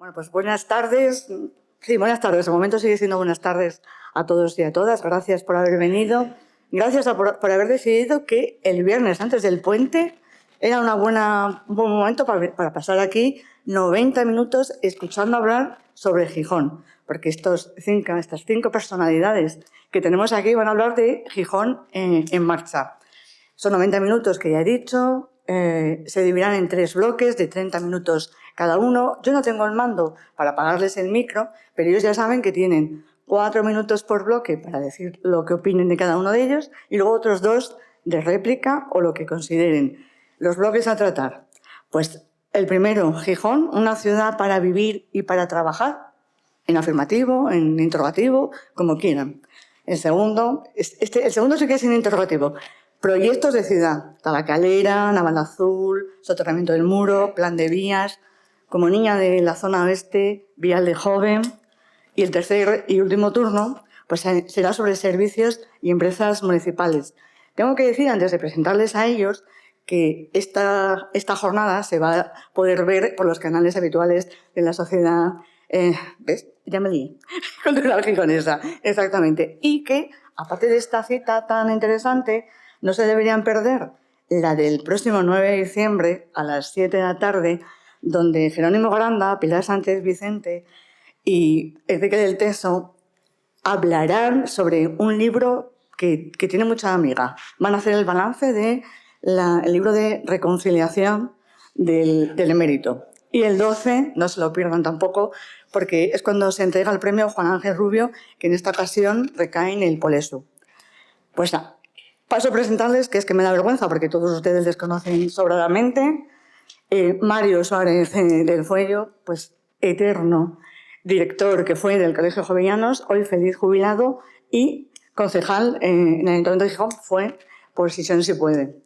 Bueno, pues buenas tardes. Sí, buenas tardes. De momento sigue siendo buenas tardes a todos y a todas. Gracias por haber venido. Gracias por haber decidido que el viernes antes del puente era un buen momento para pasar aquí 90 minutos escuchando hablar sobre Gijón. Porque estas 5 personalidades que tenemos aquí van a hablar de Gijón en marcha. Son 90 minutos que ya he dicho, se dividirán en 3 bloques de 30 minutos cada uno. Yo no tengo el mando para apagarles el micro, pero ellos ya saben que tienen 4 minutos por bloque para decir lo que opinen de cada uno de ellos y luego otros 2 de réplica o lo que consideren. Los bloques a tratar. Pues el primero, Gijón, una ciudad para vivir y para trabajar, en afirmativo, en interrogativo, como quieran. El segundo sí que es en interrogativo. Proyectos de ciudad, Tabacalera, Navalazul, Soterramiento del Muro, Plan de Vías, como niña de la zona oeste, Vial de Joven. Y el tercer y último turno pues será sobre servicios y empresas municipales. Tengo que decir, antes de presentarles a ellos, que esta jornada se va a poder ver por los canales habituales de la sociedad. ¿Ves? Ya me lié. Cultural gijonesa, exactamente. Y que, aparte de esta cita tan interesante, no se deberían perder la del próximo 9 de diciembre a las 7 de la tarde, donde Jerónimo Granda, Pilar Sánchez Vicente y Enrique del Teso hablarán sobre un libro que tiene mucha amiga. Van a hacer el balance del libro de reconciliación del emérito. Y el 12, no se lo pierdan tampoco, porque es cuando se entrega el premio Juan Ángel Rubio, que en esta ocasión recae en el Polesu. Pues nada, paso a presentarles, que es que me da vergüenza, porque todos ustedes les conocen sobradamente. Mario Suárez del Fuello, pues eterno director que fue del Colegio Jovellanos, hoy feliz jubilado, y concejal en el Ayuntamiento de Gijón, fue por Decisión Si Puede.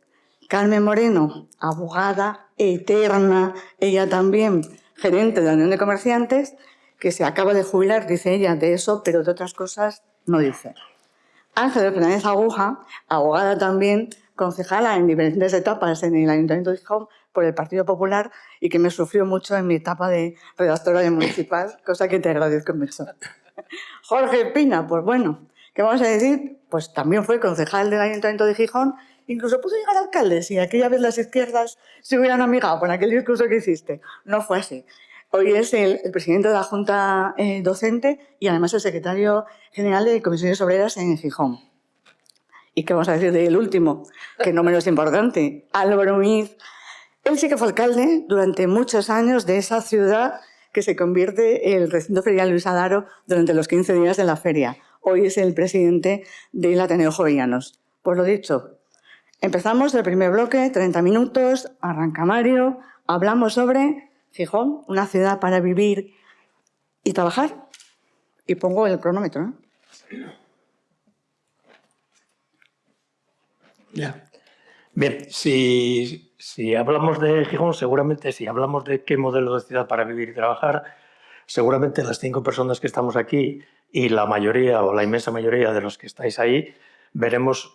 Carmen Moreno, abogada eterna, ella también gerente de la Unión de Comerciantes, que se acaba de jubilar, dice ella, de eso, pero de otras cosas no dice. Ángeles Fernández Aguja, abogada también, concejala en diferentes etapas en el Ayuntamiento de Gijón por el Partido Popular y que me sufrió mucho en mi etapa de redactora de municipal, cosa que te agradezco mucho. Jorge Pina, pues bueno, ¿qué vamos a decir? Pues también fue concejal del Ayuntamiento de Gijón, incluso pudo llegar a alcalde si aquella vez las izquierdas se hubieran amigado con aquel discurso que hiciste. No fue así. Hoy es el presidente de la Junta Docente y además el secretario general de Comisiones Obreras en Gijón. ¿Y qué vamos a decir del último? Que no menos importante, Álvaro Muñiz. Él sí que fue alcalde durante muchos años de esa ciudad que se convierte en el recinto ferial Luis Adaro durante los 15 días de la feria. Hoy es el presidente del Ateneo Jovellanos. Pues lo dicho, empezamos el primer bloque, 30 minutos, arranca Mario, hablamos sobre Gijón, una ciudad para vivir y trabajar. Y pongo el cronómetro, ¿no? Ya. Bien, si hablamos de Gijón, seguramente si hablamos de qué modelo de ciudad para vivir y trabajar, seguramente las 5 personas que estamos aquí y la mayoría o la inmensa mayoría de los que estáis ahí,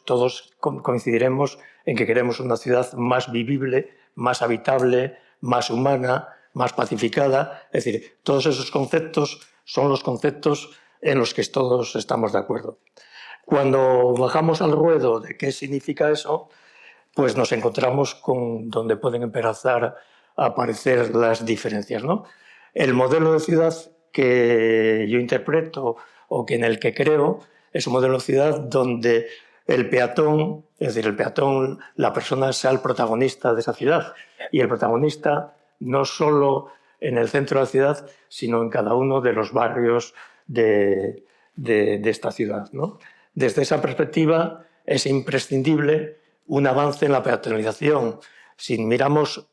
todos coincidiremos en que queremos una ciudad más vivible, más habitable, más humana, más pacificada. Es decir, todos esos conceptos son los conceptos en los que todos estamos de acuerdo. Cuando bajamos al ruedo de qué significa eso, pues nos encontramos con donde pueden empezar a aparecer las diferencias, ¿no? El modelo de ciudad que yo interpreto o que en el que creo es un modelo de ciudad donde el peatón, es decir, el peatón, la persona sea el protagonista de esa ciudad y el protagonista no solo en el centro de la ciudad, sino en cada uno de los barrios de esta ciudad, ¿no? Desde esa perspectiva es imprescindible un avance en la peatonalización. Si miramos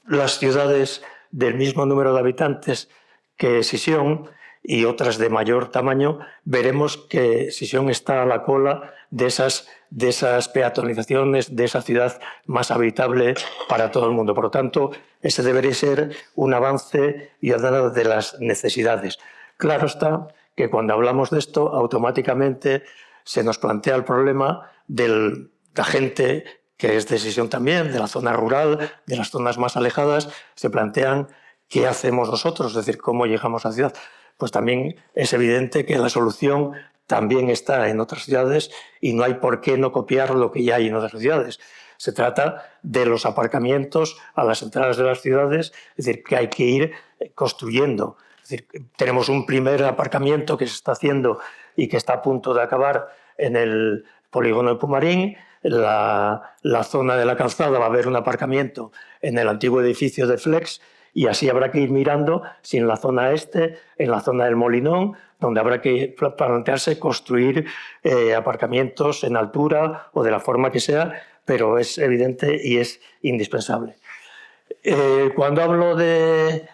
las ciudades del mismo número de habitantes que Sisión y otras de mayor tamaño, veremos que Sisión está a la cola de esas peatonalizaciones, de esa ciudad más habitable para todo el mundo. Por lo tanto, ese debería ser un avance y una de las necesidades. Claro está que cuando hablamos de esto, automáticamente se nos plantea el problema de la gente que es de Sisión también, de la zona rural, de las zonas más alejadas, se plantean ¿qué hacemos nosotros? Es decir, ¿cómo llegamos a la ciudad? Pues también es evidente que la solución también está en otras ciudades y no hay por qué no copiar lo que ya hay en otras ciudades. Se trata de los aparcamientos a las entradas de las ciudades, es decir, que hay que ir construyendo. Es decir, tenemos un primer aparcamiento que se está haciendo y que está a punto de acabar en el polígono de Pumarín. La zona de la calzada va a haber un aparcamiento en el antiguo edificio de Flex y así habrá que ir mirando si en la zona este, en la zona del Molinón, donde habrá que plantearse construir aparcamientos en altura o de la forma que sea, pero es evidente y es indispensable. Cuando hablo de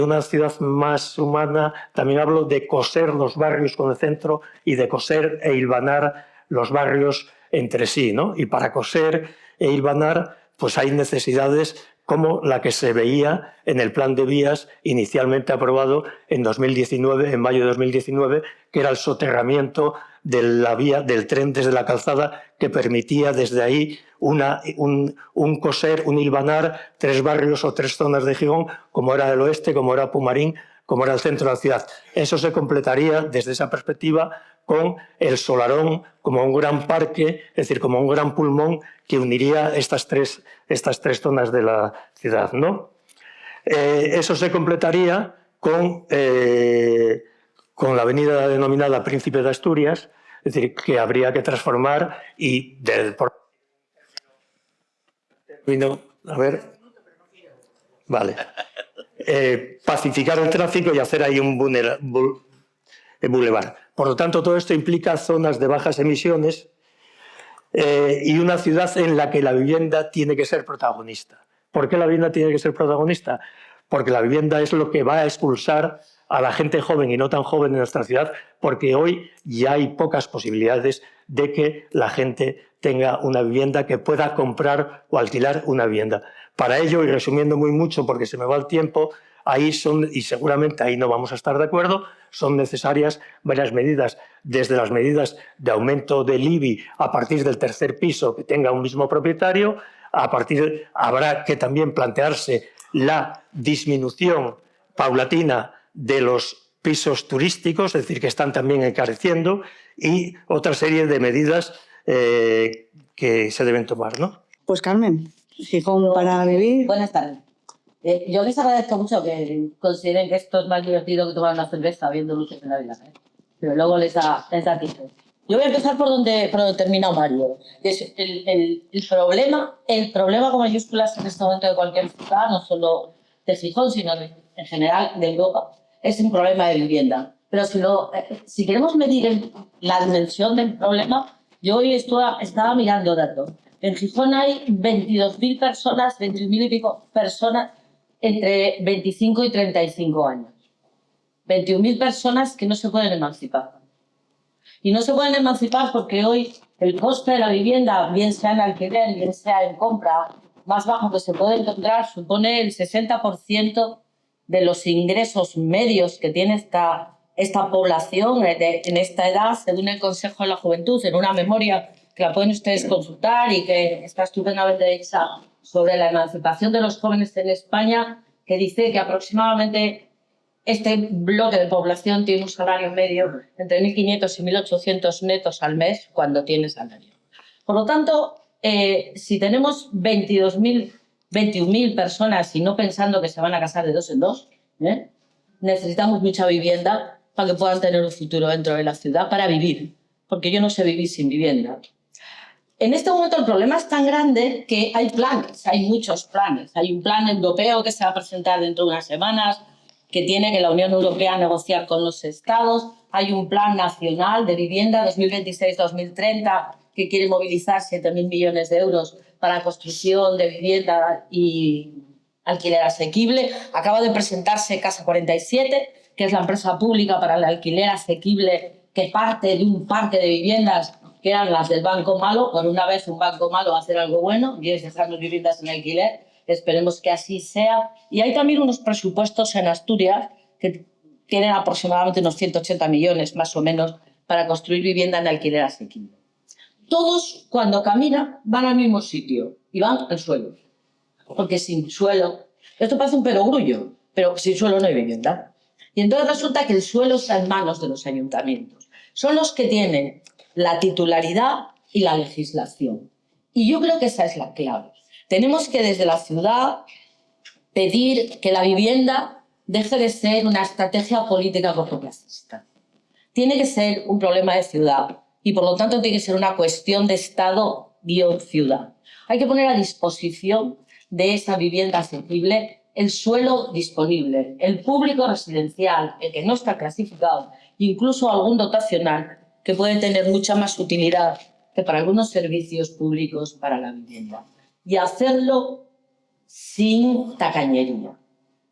una ciudad más humana, también hablo de coser los barrios con el centro y de coser e hilvanar los barrios entre sí, ¿no? Y para coser e hilvanar, pues hay necesidades como la que se veía en el plan de vías inicialmente aprobado en 2019, en mayo de 2019, que era el soterramiento de la vía del tren desde la calzada, que permitía desde ahí un coser, un hilvanar 3 barrios o 3 zonas de Gijón, como era el oeste, como era Pumarín, como era el centro de la ciudad. Eso se completaría desde esa perspectiva con el Solarón como un gran parque, es decir, como un gran pulmón que uniría estas tres zonas de la ciudad, ¿no? Eso se completaría con la avenida denominada Príncipe de Asturias, es decir, que habría que transformar y a ver, vale, pacificar el tráfico y hacer ahí un bulevar. Por lo tanto, todo esto implica zonas de bajas emisiones y una ciudad en la que la vivienda tiene que ser protagonista. ¿Por qué la vivienda tiene que ser protagonista? Porque la vivienda es lo que va a expulsar a la gente joven y no tan joven en nuestra ciudad, porque hoy ya hay pocas posibilidades de que la gente tenga una vivienda, que pueda comprar o alquilar una vivienda. Para ello, y resumiendo muy mucho porque se me va el tiempo, ahí son, y seguramente ahí no vamos a estar de acuerdo, son necesarias varias medidas, desde las medidas de aumento del IBI a partir del tercer piso que tenga un mismo propietario, habrá que también plantearse la disminución paulatina de los pisos turísticos, es decir, que están también encareciendo, y otra serie de medidas que se deben tomar, ¿no? Pues Carmen, Gijón para vivir. Buenas tardes. Yo les agradezco mucho que consideren que esto es más divertido que tomar una cerveza viendo luces en la vida, ¿eh? Pero luego les da tiempo. Yo voy a empezar por donde termina Mario. Es el problema con mayúsculas en este momento de cualquier ciudad, no solo de Gijón, sino en general de Europa, es un problema de vivienda. Pero si queremos medir la dimensión del problema, yo hoy estaba mirando datos. En Gijón hay 22.000 personas, 21.000 y pico personas entre 25 y 35 años. 21.000 personas que no se pueden emancipar. Y no se pueden emancipar porque hoy el coste de la vivienda, bien sea en alquiler, bien sea en compra, más bajo que se puede encontrar, supone el 60% de los ingresos medios que tiene esta población en esta edad, según el Consejo de la Juventud, en una memoria que la pueden ustedes consultar y que está estupendamente hecha sobre la emancipación de los jóvenes en España, que dice que aproximadamente este bloque de población tiene un salario medio entre 1.500 y 1.800 netos al mes cuando tiene salario. Por lo tanto, si tenemos 21.000 personas y no pensando que se van a casar de 2 en 2, necesitamos mucha vivienda para que puedan tener un futuro dentro de la ciudad, para vivir, porque yo no sé vivir sin vivienda. En este momento el problema es tan grande que hay planes, hay muchos planes. Hay un plan europeo que se va a presentar dentro de unas semanas, que tiene que la Unión Europea negociar con los estados. Hay un plan nacional de vivienda 2026-2030 que quiere movilizar 7.000 millones de euros para construcción de vivienda y alquiler asequible. Acaba de presentarse Casa 47, que es la empresa pública para el alquiler asequible, que parte de un parque de viviendas que eran las del Banco Malo. Por una vez un banco malo va a hacer algo bueno y es dejarnos viviendas en alquiler. Esperemos que así sea. Y hay también unos presupuestos en Asturias que tienen aproximadamente unos 180 millones más o menos para construir vivienda en alquiler asequible. Todos, cuando caminan, van al mismo sitio y van al suelo. Porque sin suelo, esto parece un perogrullo, pero sin suelo no hay vivienda. Y entonces resulta que el suelo está en manos de los ayuntamientos. Son los que tienen la titularidad y la legislación. Y yo creo que esa es la clave. Tenemos que desde la ciudad pedir que la vivienda deje de ser una estrategia política cortoplacista. Tiene que ser un problema de ciudad y por lo tanto tiene que ser una cuestión de Estado-ciudad. Hay que poner a disposición de esa vivienda asequible el suelo disponible, el público residencial, el que no está clasificado, incluso algún dotacional que puede tener mucha más utilidad que para algunos servicios públicos para la vivienda. Y hacerlo sin tacañería.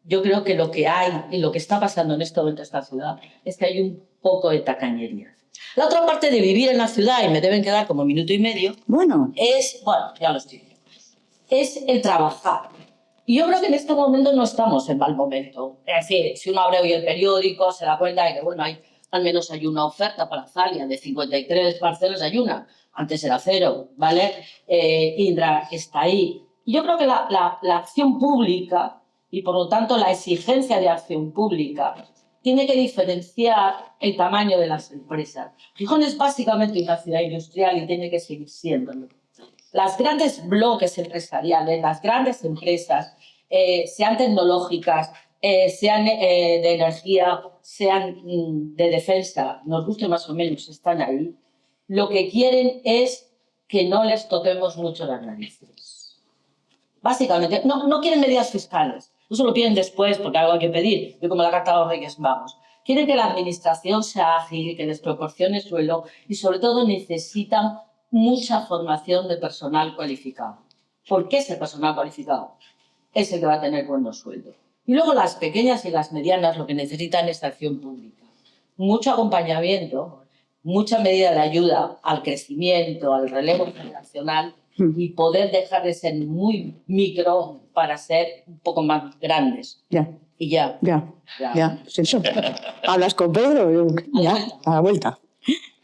Yo creo que lo que hay y lo que está pasando en este momento en esta ciudad es que hay un poco de tacañería. La otra parte de vivir en la ciudad, y me deben quedar como minuto y medio, ya lo estoy viendo, es el trabajar. Y yo creo que en este momento no estamos en mal momento. Es decir, si uno abre hoy el periódico, se da cuenta de que, bueno, al menos hay una oferta para Zalia de 53 parcelas, hay una. Antes era 0, ¿vale? Indra está ahí. Y yo creo que la acción pública, y por lo tanto la exigencia de acción pública, tiene que diferenciar el tamaño de las empresas. Gijón es básicamente una ciudad industrial y tiene que seguir siéndolo. Las grandes bloques empresariales, las grandes empresas, sean tecnológicas, sean de energía, sean de defensa, nos guste más o menos, están ahí. Lo que quieren es que no les toquemos mucho las narices. Básicamente, no quieren medidas fiscales. Eso lo piden después porque algo hay que pedir. Yo como la Carta de los Reyes Magos. Quieren que la administración sea ágil, que les proporcione suelo y sobre todo necesitan mucha formación de personal cualificado. ¿Por qué ese personal cualificado? Es el que va a tener buenos sueldos. Y luego las pequeñas y las medianas lo que necesitan es acción pública. Mucho acompañamiento, mucha medida de ayuda al crecimiento, al relevo generacional y poder dejar de ser muy micro para ser un poco más grandes. Ya. Y ya. Pues eso. Hablas con Pedro, ya, a la vuelta.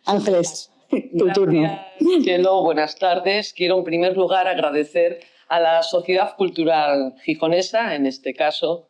Ángeles, tu turno. Gracias, Chelo. Buenas tardes. Quiero en primer lugar agradecer a la Sociedad Cultural Gijonesa, en este caso,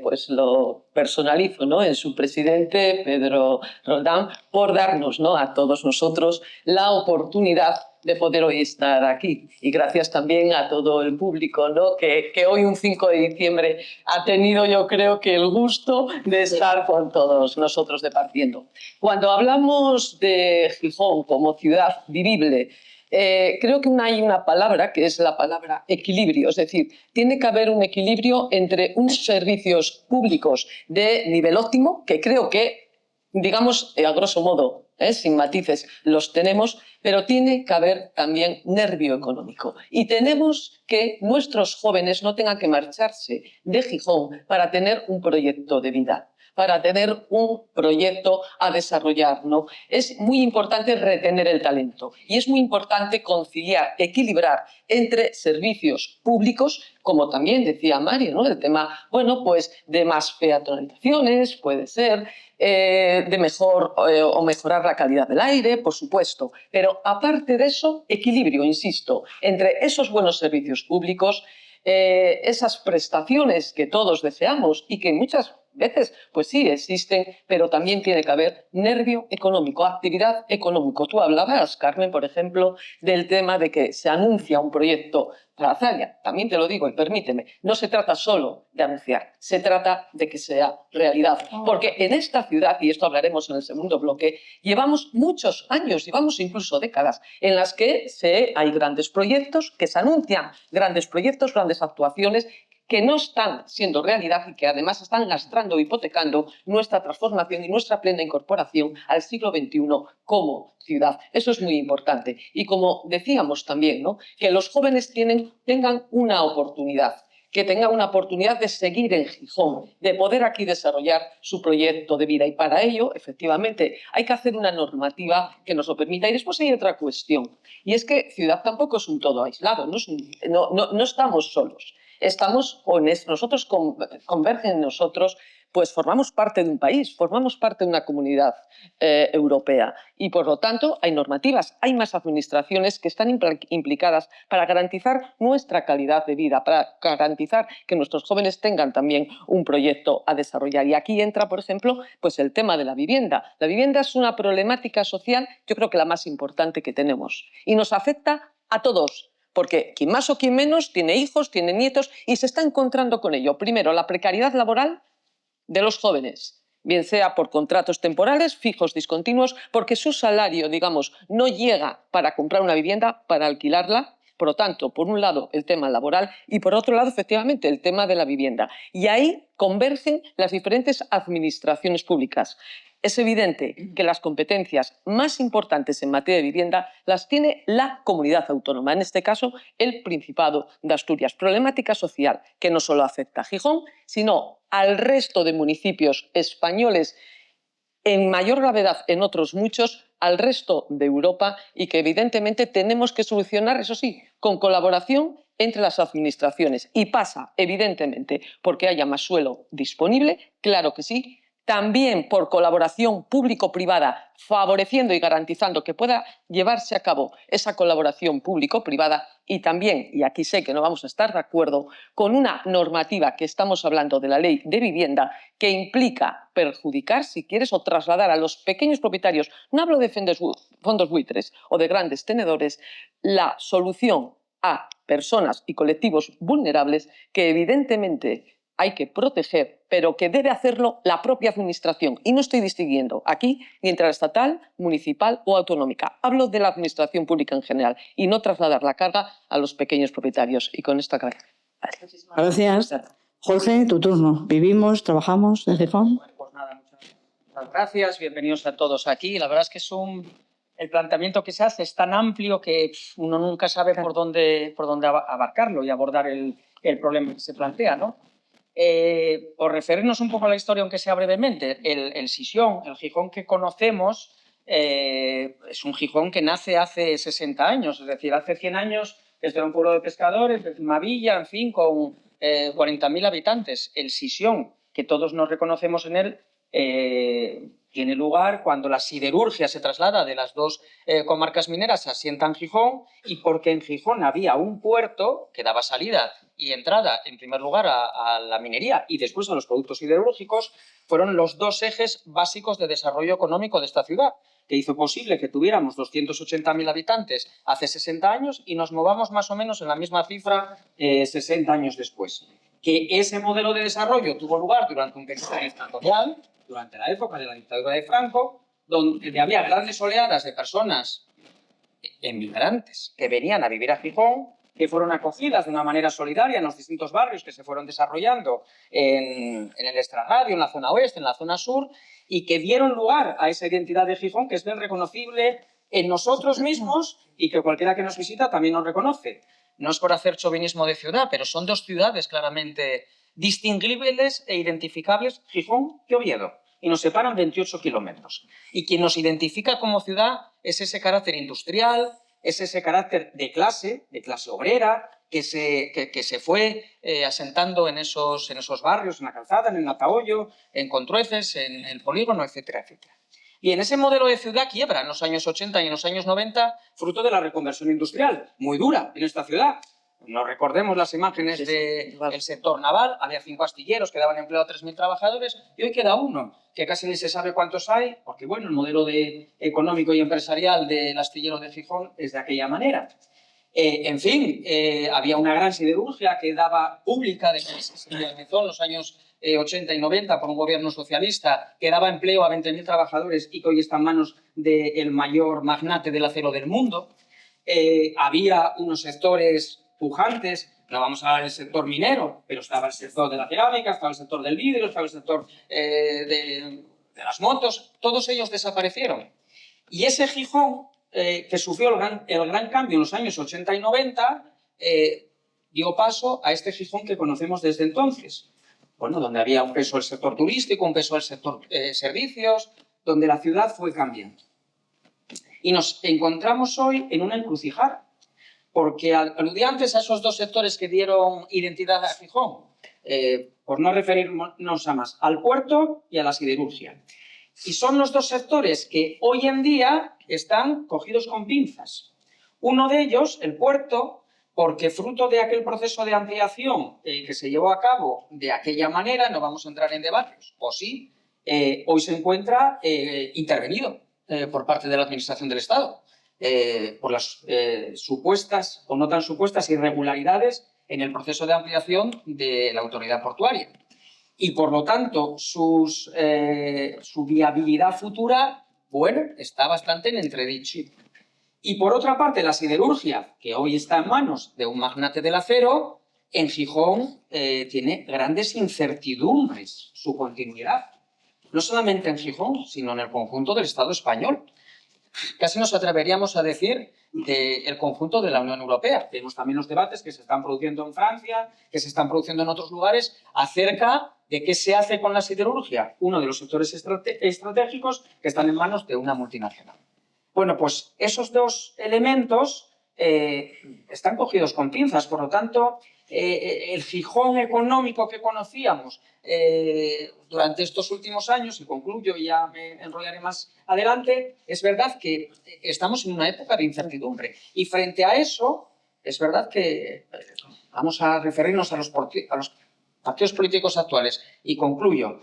pues lo personalizo, ¿no?, en su presidente, Pedro Roldán, por darnos, ¿no?, a todos nosotros la oportunidad de poder hoy estar aquí. Y gracias también a todo el público, ¿no?, que hoy, un 5 de diciembre, ha tenido, yo creo, que el gusto de estar con todos nosotros departiendo. Cuando hablamos de Gijón como ciudad vivible, creo que hay una palabra que es la palabra equilibrio, es decir, tiene que haber un equilibrio entre unos servicios públicos de nivel óptimo, que creo que, digamos, a grosso modo, sin matices, los tenemos, pero tiene que haber también nervio económico. Y tenemos que nuestros jóvenes no tengan que marcharse de Gijón para tener un proyecto de vida, para tener un proyecto a desarrollar, ¿no? Es muy importante retener el talento y es muy importante conciliar, equilibrar entre servicios públicos, como también decía Mario, ¿no?, el tema, bueno, pues de más peatonalizaciones, puede ser, de mejorar la calidad del aire, por supuesto, pero aparte de eso, equilibrio, insisto, entre esos buenos servicios públicos, esas prestaciones que todos deseamos y que muchas veces, pues sí, existen, pero también tiene que haber nervio económico, actividad económica. Tú hablabas, Carmen, por ejemplo, del tema de que se anuncia un proyecto para Zalia. También te lo digo y permíteme, no se trata solo de anunciar, se trata de que sea realidad. Porque en esta ciudad, y esto hablaremos en el segundo bloque, llevamos muchos años, llevamos incluso décadas, en las que hay grandes proyectos, que se anuncian grandes proyectos, grandes actuaciones, que no están siendo realidad y que además están lastrando o hipotecando nuestra transformación y nuestra plena incorporación al siglo XXI como ciudad. Eso es muy importante. Y como decíamos también, ¿no?, que los jóvenes tengan una oportunidad, que tengan una oportunidad de seguir en Gijón, de poder aquí desarrollar su proyecto de vida. Y para ello, efectivamente, hay que hacer una normativa que nos lo permita. Y después hay otra cuestión, y es que ciudad tampoco es un todo aislado, no estamos solos. Nosotros convergen en nosotros pues formamos parte de un país, formamos parte de una comunidad europea y por lo tanto hay normativas, hay más administraciones que están implicadas para garantizar nuestra calidad de vida, para garantizar que nuestros jóvenes tengan también un proyecto a desarrollar. Y aquí entra, por ejemplo, pues el tema de la vivienda. La vivienda es una problemática social, yo creo que la más importante que tenemos y nos afecta a todos. Porque quien más o quien menos tiene hijos, tiene nietos y se está encontrando con ello. Primero, la precariedad laboral de los jóvenes, bien sea por contratos temporales, fijos, discontinuos, porque su salario, digamos, no llega para comprar una vivienda, para alquilarla. Por lo tanto, por un lado, el tema laboral y por otro lado, efectivamente, el tema de la vivienda. Y ahí convergen las diferentes administraciones públicas. Es evidente que las competencias más importantes en materia de vivienda las tiene la comunidad autónoma, en este caso el Principado de Asturias. Problemática social que no solo afecta a Gijón, sino al resto de municipios españoles, en mayor gravedad en otros muchos, al resto de Europa y que evidentemente tenemos que solucionar, eso sí, con colaboración entre las administraciones. Y pasa, evidentemente, porque haya más suelo disponible, claro que sí, también por colaboración público-privada, favoreciendo y garantizando que pueda llevarse a cabo esa colaboración público-privada y también, y aquí sé que no vamos a estar de acuerdo, con una normativa que estamos hablando de la Ley de Vivienda que implica perjudicar, si quieres, o trasladar a los pequeños propietarios, no hablo de fondos buitres o de grandes tenedores, la solución a personas y colectivos vulnerables que evidentemente hay que proteger, pero que debe hacerlo la propia administración. Y no estoy distinguiendo aquí ni entre la estatal, municipal o autonómica. Hablo de la administración pública en general y no trasladar la carga a los pequeños propietarios. Y con esto acabo. Gracias. Jorge, tu turno. ¿Vivimos, trabajamos en Gijón? Pues nada, muchas gracias. Bienvenidos a todos aquí. La verdad es que el planteamiento que se hace es tan amplio que uno nunca sabe por dónde abarcarlo y abordar el problema que se plantea, ¿no? Por referirnos un poco a la historia, aunque sea brevemente, el Sisión, el Gijón que conocemos, es un Gijón que nace hace 60 años, es decir, hace 100 años desde un pueblo de pescadores, desde una villa, en fin, con 40.000 habitantes. El Sisión, que todos nos reconocemos en él, tiene lugar cuando la siderurgia se traslada de las dos comarcas mineras, se asienta en Gijón, y porque en Gijón había un puerto que daba salida y entrada, en primer lugar, a la minería y después a los productos siderúrgicos, fueron los dos ejes básicos de desarrollo económico de esta ciudad, que hizo posible que tuviéramos 280.000 habitantes hace 60 años y nos movamos más o menos en la misma cifra 60 años después. Que ese modelo de desarrollo tuvo lugar durante un periodo dictatorial, durante la época de la dictadura de Franco, donde había grandes oleadas de personas emigrantes que venían a vivir a Gijón, que fueron acogidas de una manera solidaria en los distintos barrios que se fueron desarrollando en el extrarradio, en la zona oeste, en la zona sur, y que dieron lugar a esa identidad de Gijón que es bien reconocible en nosotros mismos y que cualquiera que nos visita también nos reconoce. No es por hacer chauvinismo de ciudad, pero son dos ciudades claramente distinguibles e identificables, Gijón y Oviedo, y nos separan 28 kilómetros. Y quien nos identifica como ciudad es ese carácter industrial, es ese carácter de clase obrera, que se fue asentando en esos barrios, en la Calzada, en el Natahoyo, en Contrueces, en el Polígono, etcétera, etcétera. Y en ese modelo de ciudad quiebra en los años 80 y en los años 90, fruto de la reconversión industrial, muy dura en esta ciudad. No recordemos las imágenes del sector naval, había 5 astilleros que daban empleo a 3.000 trabajadores y hoy queda uno, que casi ni se sabe cuántos hay, porque bueno, el modelo económico y empresarial del astillero de Gijón es de aquella manera. En fin, había una gran siderurgia que daba pública, de que se realizó en los años 80 y 90 por un gobierno socialista, que daba empleo a 20.000 trabajadores y que hoy está en manos del mayor magnate del acero del mundo. Había unos sectores pujantes, no vamos a hablar del sector minero, pero estaba el sector de la cerámica, estaba el sector del vidrio, estaba el sector de las motos, todos ellos desaparecieron. Y ese Gijón, que sufrió el gran cambio en los años 80 y 90, dio paso a este Gijón que conocemos desde entonces. Bueno, donde había un peso del sector turístico, un peso del sector servicios, donde la ciudad fue cambiando. Y nos encontramos hoy en una encrucijada, porque aludí antes a esos dos sectores que dieron identidad a Gijón, por no referirnos a más, al puerto y a la siderurgia. Y son los dos sectores que hoy en día están cogidos con pinzas. Uno de ellos, el puerto, porque fruto de aquel proceso de ampliación que se llevó a cabo de aquella manera, no vamos a entrar en debates, o sí, hoy se encuentra intervenido por parte de la Administración del Estado por las supuestas o no tan supuestas irregularidades en el proceso de ampliación de la autoridad portuaria. Y por lo tanto, su viabilidad futura, bueno, está bastante en entredicho. Y por otra parte, la siderurgia, que hoy está en manos de un magnate del acero, en Gijón tiene grandes incertidumbres su continuidad. No solamente en Gijón, sino en el conjunto del Estado español. Casi nos atreveríamos a decir del conjunto de la Unión Europea. Vemos también los debates que se están produciendo en Francia, que se están produciendo en otros lugares, acerca de qué se hace con la siderurgia, uno de los sectores estratégicos que están en manos de una multinacional. Bueno, pues esos dos elementos están cogidos con pinzas, por lo tanto, el Gijón económico que conocíamos durante estos últimos años, y concluyo y ya me enrollaré más adelante, es verdad que estamos en una época de incertidumbre. Y frente a eso, es verdad que vamos a referirnos a los partidos políticos actuales. Y concluyo,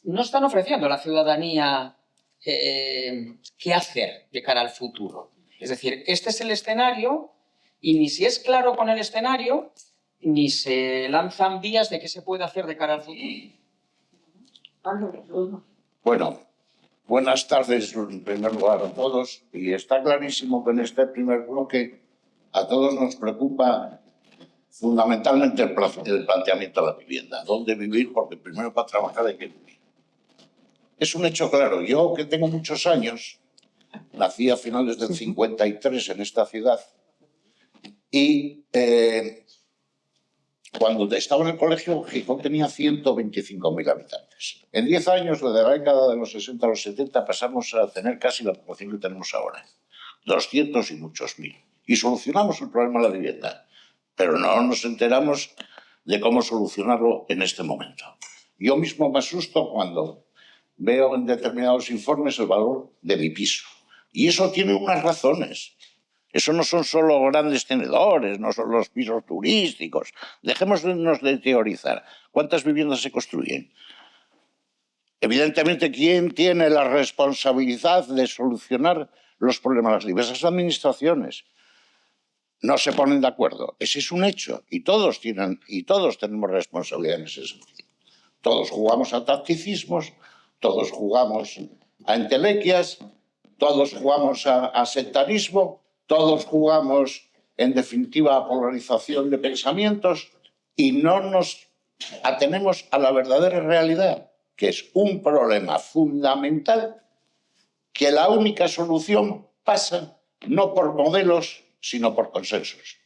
no están ofreciendo a la ciudadanía qué hacer de cara al futuro. Es decir, este es el escenario y ni si es claro con el escenario, ni se lanzan vías de qué se puede hacer de cara al futuro. Bueno, buenas tardes en primer lugar a todos. Y está clarísimo que en este primer bloque a todos nos preocupa fundamentalmente el planteamiento de la vivienda. ¿Dónde vivir? Porque primero para trabajar hay que vivir. Es un hecho claro. Yo, que tengo muchos años, nací a finales del 53 en esta ciudad y cuando estaba en el colegio, Gijón tenía 125.000 habitantes. En 10 años, desde la década de los 60 a los 70, pasamos a tener casi la población que tenemos ahora. 200 y muchos mil. Y solucionamos el problema de la vivienda. Pero no nos enteramos de cómo solucionarlo en este momento. Yo mismo me asusto cuando veo en determinados informes el valor de mi piso. Y eso tiene unas razones. Eso no son solo grandes tenedores, no son los pisos turísticos. Dejémonos de teorizar. ¿Cuántas viviendas se construyen? Evidentemente, ¿quién tiene la responsabilidad de solucionar los problemas? Las diversas administraciones no se ponen de acuerdo. Ese es un hecho. Y todos tenemos responsabilidad en ese sentido. Todos jugamos a tacticismos, todos jugamos a entelequias, todos jugamos a sectarismo, todos jugamos, en definitiva, a polarización de pensamientos y no nos atenemos a la verdadera realidad, que es un problema fundamental, que la única solución pasa no por modelos, sino por consensos.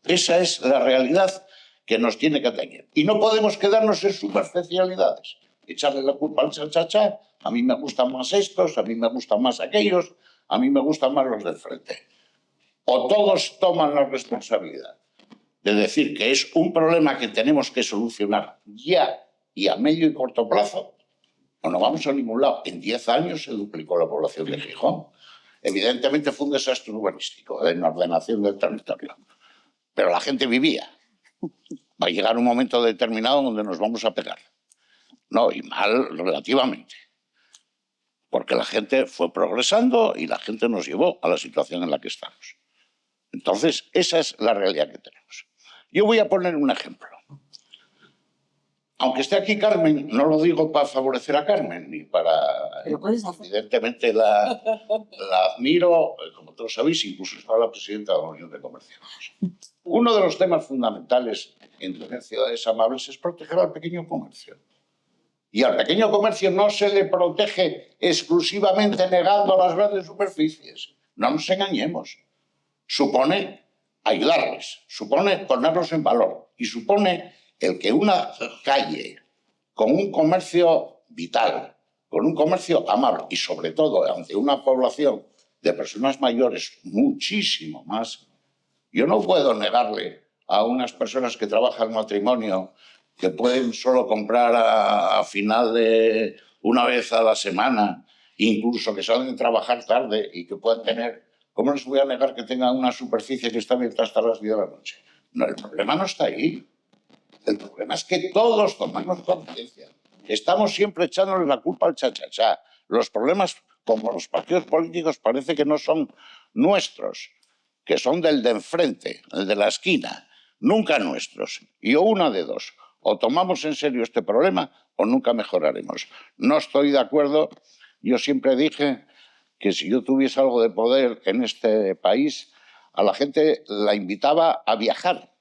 Esa es la realidad que nos tiene que atañer. Y no podemos quedarnos en superficialidades. Echarle la culpa al cha-cha-cha, a mí me gustan más estos, a mí me gustan más aquellos, a mí me gustan más los del frente. O todos toman la responsabilidad de decir que es un problema que tenemos que solucionar ya y a medio y corto plazo, o no vamos a ningún lado. En 10 años se duplicó la población de Gijón. Evidentemente fue un desastre urbanístico en ordenación del territorio, pero la gente vivía. Va a llegar un momento determinado donde nos vamos a pegar. No, y mal relativamente. Porque la gente fue progresando y la gente nos llevó a la situación en la que estamos. Entonces, esa es la realidad que tenemos. Yo voy a poner un ejemplo. Aunque esté aquí Carmen, no lo digo para favorecer a Carmen, ni para... Evidentemente la admiro, como todos sabéis, incluso es la presidenta de la Unión de Comercio. Uno de los temas fundamentales en tener ciudades amables es proteger al pequeño comercio. Y al pequeño comercio no se le protege exclusivamente negando las grandes superficies. No nos engañemos. Supone ayudarles, supone ponerlos en valor y supone el que una calle con un comercio vital, con un comercio amable y sobre todo ante una población de personas mayores, muchísimo más. Yo no puedo negarle a unas personas que trabajan matrimonio, que pueden solo comprar a final de una vez a la semana, incluso que salen de trabajar tarde y que puedan tener... ¿Cómo les voy a negar que tengan una superficie que está abierta hasta las 10 de la noche? No, el problema no está ahí. El problema es que todos tomamos conciencia. Estamos siempre echándoles la culpa al cha-cha-cha. Los problemas, como los partidos políticos, parece que no son nuestros, que son del de enfrente, el de la esquina, nunca nuestros. Y o una de dos, o tomamos en serio este problema o nunca mejoraremos. No estoy de acuerdo. Yo siempre dije que si yo tuviese algo de poder en este país, a la gente la invitaba a viajar.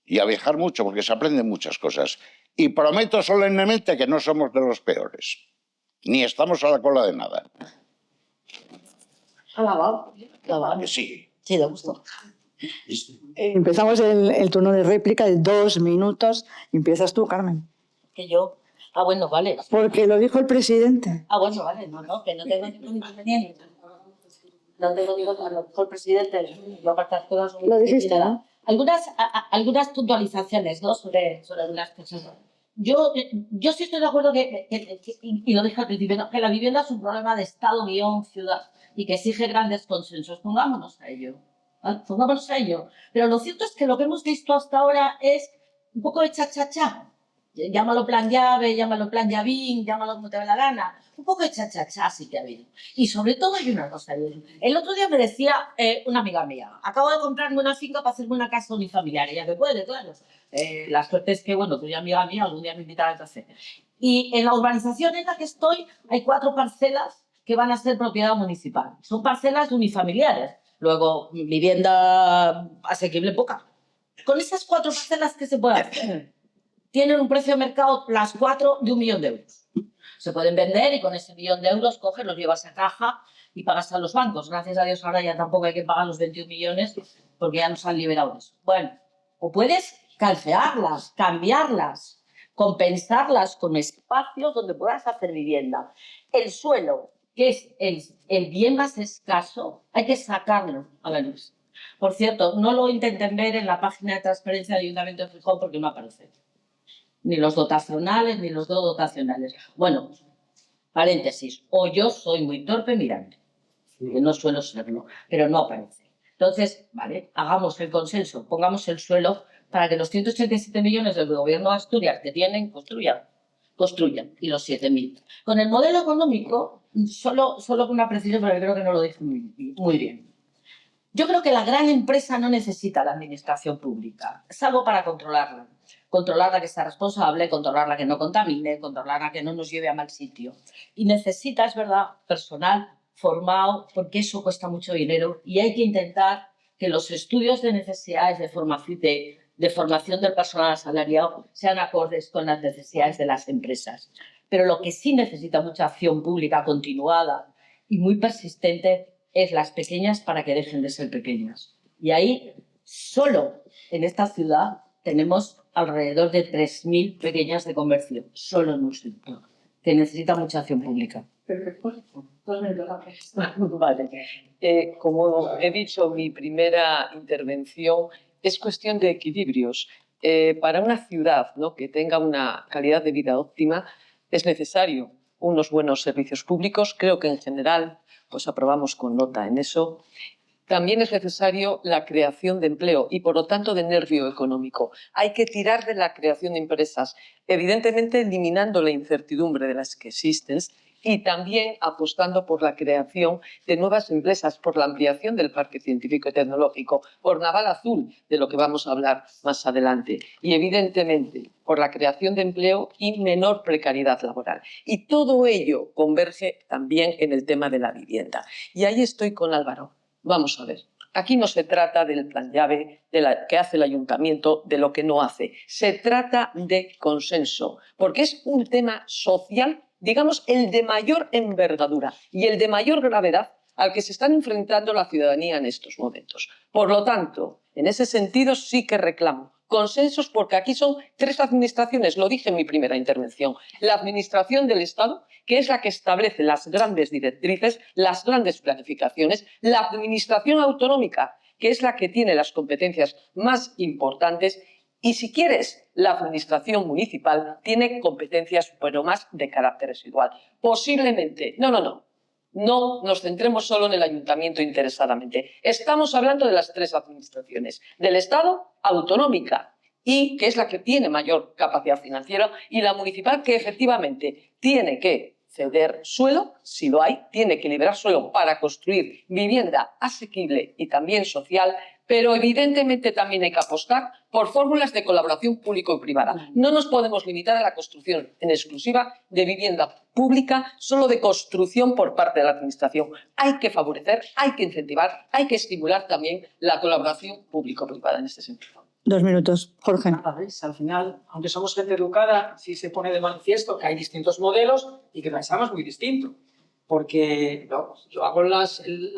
Y a viajar mucho, porque se aprenden muchas cosas. Y prometo solemnemente que no somos de los peores. Ni estamos a la cola de nada. Que sí. Sí, de gusto. Empezamos el turno de réplica de 2 minutos. Empiezas tú, Carmen. Que yo... Ah, bueno, vale. Porque lo dijo el presidente. Ah, bueno, vale. No, que no tengo ningún inconveniente. No tengo ningún... A lo mejor el presidente va a apartar todas... Lo dijiste, ¿no? Algunas puntualizaciones, ¿no? sobre algunas cosas. Yo sí estoy de acuerdo y lo dije al principio, ¿no? Que la vivienda es un problema de Estado-ciudad y que exige grandes consensos. Pongámonos a ello. ¿Vale? Pongámonos a ello. Pero lo cierto es que lo que hemos visto hasta ahora es un poco de cha-cha-cha. Llámalo plan llave, llámalo plan llavín, llámalo como te dé la gana. Un poco de cha-cha-cha sí que ha habido. Y sobre todo hay una cosa. El otro día me decía una amiga mía, acabo de comprarme una finca para hacerme una casa unifamiliar. Ella que puede, claro. La suerte es que, bueno, tú ya amiga mía, algún día me invitará a café. Y en la urbanización en la que estoy hay 4 parcelas que van a ser propiedad municipal. Son parcelas unifamiliares. Luego, vivienda asequible poca. Con esas 4 parcelas, ¿qué se puede hacer? Tienen un precio de mercado las 4 de 1 millón de euros. Se pueden vender y con ese 1 millón de euros coges, los llevas a caja y pagas a los bancos. Gracias a Dios ahora ya tampoco hay que pagar los 21 millones porque ya nos han liberado eso. Bueno, o puedes canjearlas, cambiarlas, compensarlas con espacios donde puedas hacer vivienda. El suelo, que es el bien más escaso, hay que sacarlo a la luz. Por cierto, no lo intenten ver en la página de transparencia del Ayuntamiento de Gijón porque no aparece. Ni los dotacionales, ni los no dotacionales. Bueno, paréntesis, o yo soy muy torpe mirando, que no suelo serlo, pero no aparece. Entonces, vale, hagamos el consenso, pongamos el suelo para que los 187 millones del gobierno de Asturias que tienen, construyan, y los 7.000. Con el modelo económico, solo con una precisión, porque creo que no lo dije muy bien. Yo creo que la gran empresa no necesita la administración pública, salvo para controlarla. Controlarla que sea responsable, controlarla que no contamine, controlarla que no nos lleve a mal sitio. Y necesita, es verdad, personal formado, porque eso cuesta mucho dinero y hay que intentar que los estudios de necesidades de formación del personal asalariado sean acordes con las necesidades de las empresas. Pero lo que sí necesita mucha acción pública continuada y muy persistente es las pequeñas para que dejen de ser pequeñas. Y ahí, solo en esta ciudad, tenemos alrededor de 3.000 pequeñas de comercio, solo en un sector, que necesita mucha acción pública. Vale. Como he dicho en mi primera intervención, es cuestión de equilibrios. Para una ciudad, ¿no?, que tenga una calidad de vida óptima, es necesario unos buenos servicios públicos. Creo que en general pues aprobamos con nota en eso. También es necesario la creación de empleo y, por lo tanto, de nervio económico. Hay que tirar de la creación de empresas, evidentemente eliminando la incertidumbre de las que existen y también apostando por la creación de nuevas empresas, por la ampliación del parque científico y tecnológico, por Naval Azul, de lo que vamos a hablar más adelante, y evidentemente por la creación de empleo y menor precariedad laboral. Y todo ello converge también en el tema de la vivienda. Y ahí estoy con Álvaro. Vamos a ver. Aquí no se trata del plan llave que hace el ayuntamiento, de lo que no hace. Se trata de consenso, porque es un tema social, digamos, el de mayor envergadura y el de mayor gravedad al que se están enfrentando la ciudadanía en estos momentos. Por lo tanto, en ese sentido sí que reclamo consensos, porque aquí son tres administraciones, lo dije en mi primera intervención. La administración del Estado, que es la que establece las grandes directrices, las grandes planificaciones, la administración autonómica, que es la que tiene las competencias más importantes, y si quieres, la administración municipal tiene competencias, pero más de carácter residual. Posiblemente, no nos centremos solo en el ayuntamiento interesadamente. Estamos hablando de las tres administraciones, del Estado, autonómica, y que es la que tiene mayor capacidad financiera, y la municipal, que efectivamente tiene que ceder suelo, si lo hay, tiene que liberar suelo para construir vivienda asequible y también social, pero evidentemente también hay que apostar por fórmulas de colaboración público y privada. No nos podemos limitar a la construcción en exclusiva de vivienda pública, solo de construcción por parte de la administración. Hay que favorecer, hay que incentivar, hay que estimular también la colaboración público-privada en este sentido. 2 minutos, Jorge. ¿Veis? Al final, aunque somos gente educada, sí se pone de manifiesto que hay distintos modelos y que pensamos muy distinto. Porque yo hago la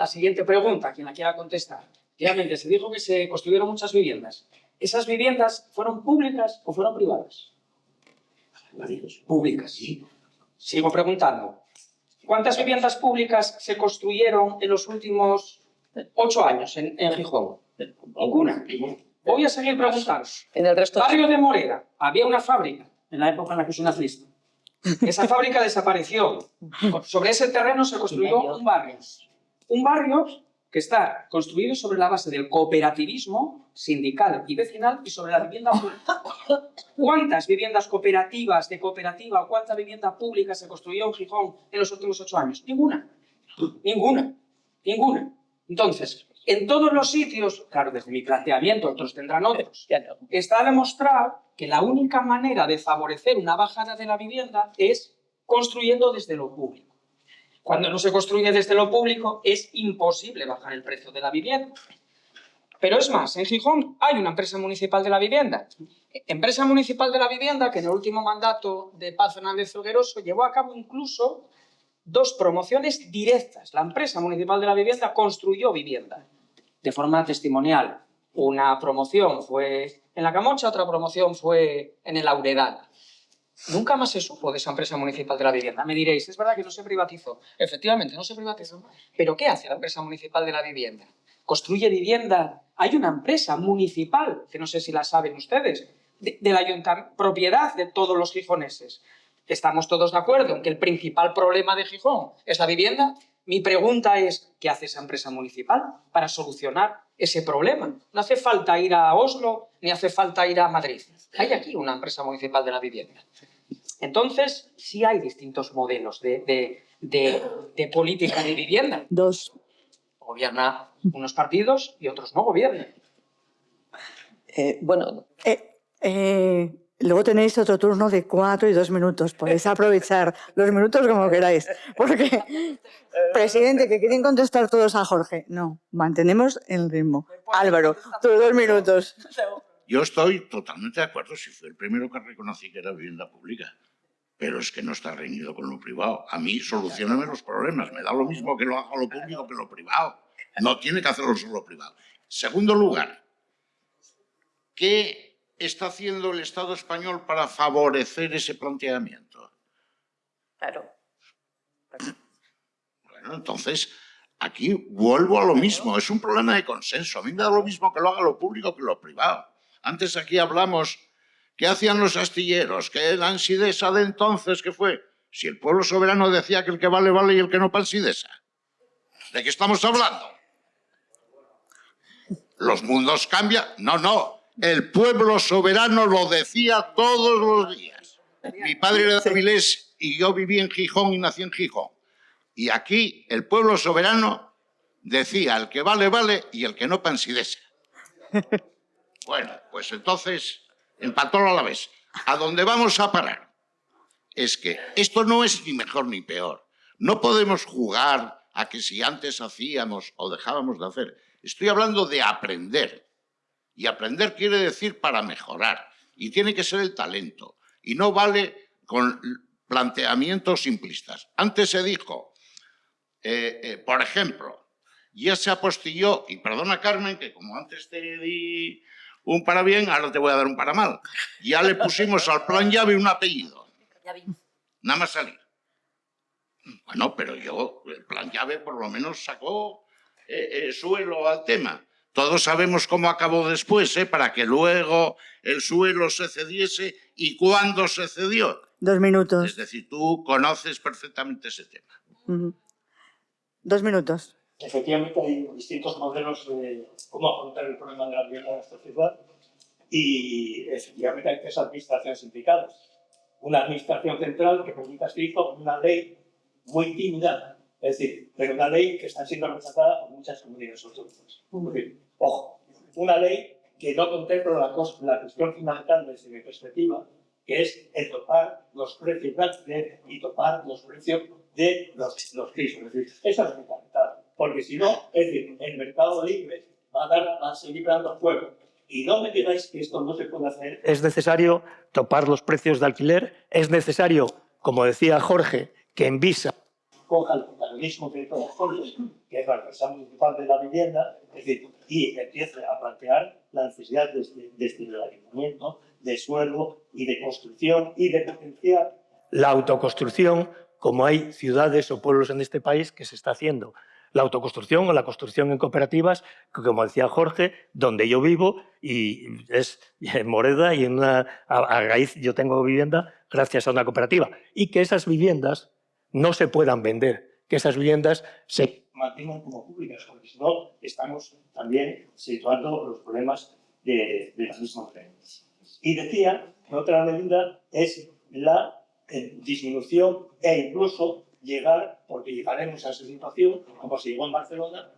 siguiente pregunta, quien la quiera contestar. Realmente se dijo que se construyeron muchas viviendas. ¿Esas viviendas fueron públicas o fueron privadas? Públicas. Sigo preguntando. ¿Cuántas viviendas públicas se construyeron en los últimos 8 años en Gijón? Ninguna. Voy a seguir preguntando. En el resto Barrio de Moreda, había una fábrica en la época en la que soy nacista. Esa fábrica desapareció. Sobre ese terreno se construyó un barrio. Un barrio que está construido sobre la base del cooperativismo sindical y vecinal y sobre la vivienda pública. ¿Cuántas viviendas cooperativas de cooperativa o cuánta vivienda pública se construyó en Gijón en los últimos 8 años? Ninguna. Ninguna. Ninguna. Entonces, en todos los sitios, claro, desde mi planteamiento, otros tendrán otros, está demostrado que la única manera de favorecer una bajada de la vivienda es construyendo desde lo público. Cuando no se construye desde lo público, es imposible bajar el precio de la vivienda. Pero es más, en Gijón hay una empresa municipal de la vivienda. Empresa municipal de la vivienda que en el último mandato de Paz Fernández Felgueroso llevó a cabo incluso 2 promociones directas. La empresa municipal de la vivienda construyó vivienda de forma testimonial. Una promoción fue en La Camocha, otra promoción fue en el Auredal. Nunca más se supo de esa empresa municipal de la vivienda. Me diréis, es verdad que no se privatizó. Efectivamente, no se privatizó. ¿Pero qué hace la empresa municipal de la vivienda? Construye vivienda. Hay una empresa municipal, que no sé si la saben ustedes, del ayuntamiento, propiedad de todos los gijoneses. Estamos todos de acuerdo en que el principal problema de Gijón es la vivienda. Mi pregunta es, ¿qué hace esa empresa municipal para solucionar ese problema? No hace falta ir a Oslo, ni hace falta ir a Madrid. Hay aquí una empresa municipal de la vivienda. Entonces, sí hay distintos modelos de política de vivienda. 2. Gobierna unos partidos y otros no gobiernan. Luego tenéis otro turno de 4 y 2 minutos. Podéis aprovechar los minutos como queráis. Porque, presidente, que quieren contestar todos a Jorge. No, mantenemos el ritmo. Álvaro, tus 2 minutos. Yo estoy totalmente de acuerdo, si fue el primero que reconocí que era vivienda pública. Pero es que no está reñido con lo privado. A mí, solucioname los problemas. Me da lo mismo que lo haga lo público que lo privado. No tiene que hacerlo solo privado. Segundo lugar, ¿qué está haciendo el Estado español para favorecer ese planteamiento? Claro. Bueno, entonces, aquí vuelvo a lo mismo. Es un problema de consenso. A mí me da lo mismo que lo haga lo público que lo privado. Antes aquí hablamos, ¿qué hacían los astilleros? ¿Qué era Ansidesa de entonces? ¿Qué fue? Si el pueblo soberano decía que el que vale, vale y el que no, para Ansidesa. ¿De qué estamos hablando? ¿Los mundos cambian? No. El pueblo soberano lo decía todos los días. Mi padre era de Avilés y yo viví en Gijón y nací en Gijón. Y aquí el pueblo soberano decía el que vale, vale y el que no, para Ansidesa. Bueno, pues entonces empató a la vez. ¿A dónde vamos a parar? Es que esto no es ni mejor ni peor. No podemos jugar a que si antes hacíamos o dejábamos de hacer. Estoy hablando de aprender. Y aprender quiere decir para mejorar. Y tiene que ser el talento. Y no vale con planteamientos simplistas. Antes se dijo, por ejemplo, ya se apostilló, y perdona Carmen, que como antes te di un para bien, ahora te voy a dar un para mal. Ya le pusimos al plan llave un apellido. Nada más salir. Bueno, pero el plan llave por lo menos sacó suelo al tema. Todos sabemos cómo acabó después, para que luego el suelo se cediese y cuándo se cedió. 2 minutos. Es decir, tú conoces perfectamente ese tema. 2 minutos. Efectivamente, hay distintos modelos de cómo afrontar el problema de la vivienda en esta ciudad y efectivamente hay 3 administraciones implicadas. Una administración central que permita escrito una ley muy tímida, es decir, pero una ley que está siendo rechazada por muchas comunidades autónomas. Es decir, ojo, una ley que no contempla la cuestión fundamental desde mi perspectiva, que es el topar los precios de alquiler y topar los precios de los pisos. Es decir, eso es fundamental, porque si no, es decir, el mercado libre va a seguir dando fuego. Y no me digáis que esto no se puede hacer. Es necesario topar los precios de alquiler, es necesario, como decía Jorge, que Envisa coja el protagonismo que todos Jorge, que es la empresa municipal de la vivienda, es decir, y empiece a plantear la necesidad desde el ayuntamiento de suelo y de construcción y de potenciar la autoconstrucción, como hay ciudades o pueblos en este país que se está haciendo. La autoconstrucción o la construcción en cooperativas, que, como decía Jorge, donde yo vivo, y es en Moreda, y a raíz yo tengo vivienda gracias a una cooperativa, y que esas viviendas no se puedan vender, que esas viviendas se mantengan como públicas, porque si no estamos también situando los problemas de la misma manera. Y decía que otra medida es la disminución e incluso llegar, porque llegaremos a esa situación, como se llegó en Barcelona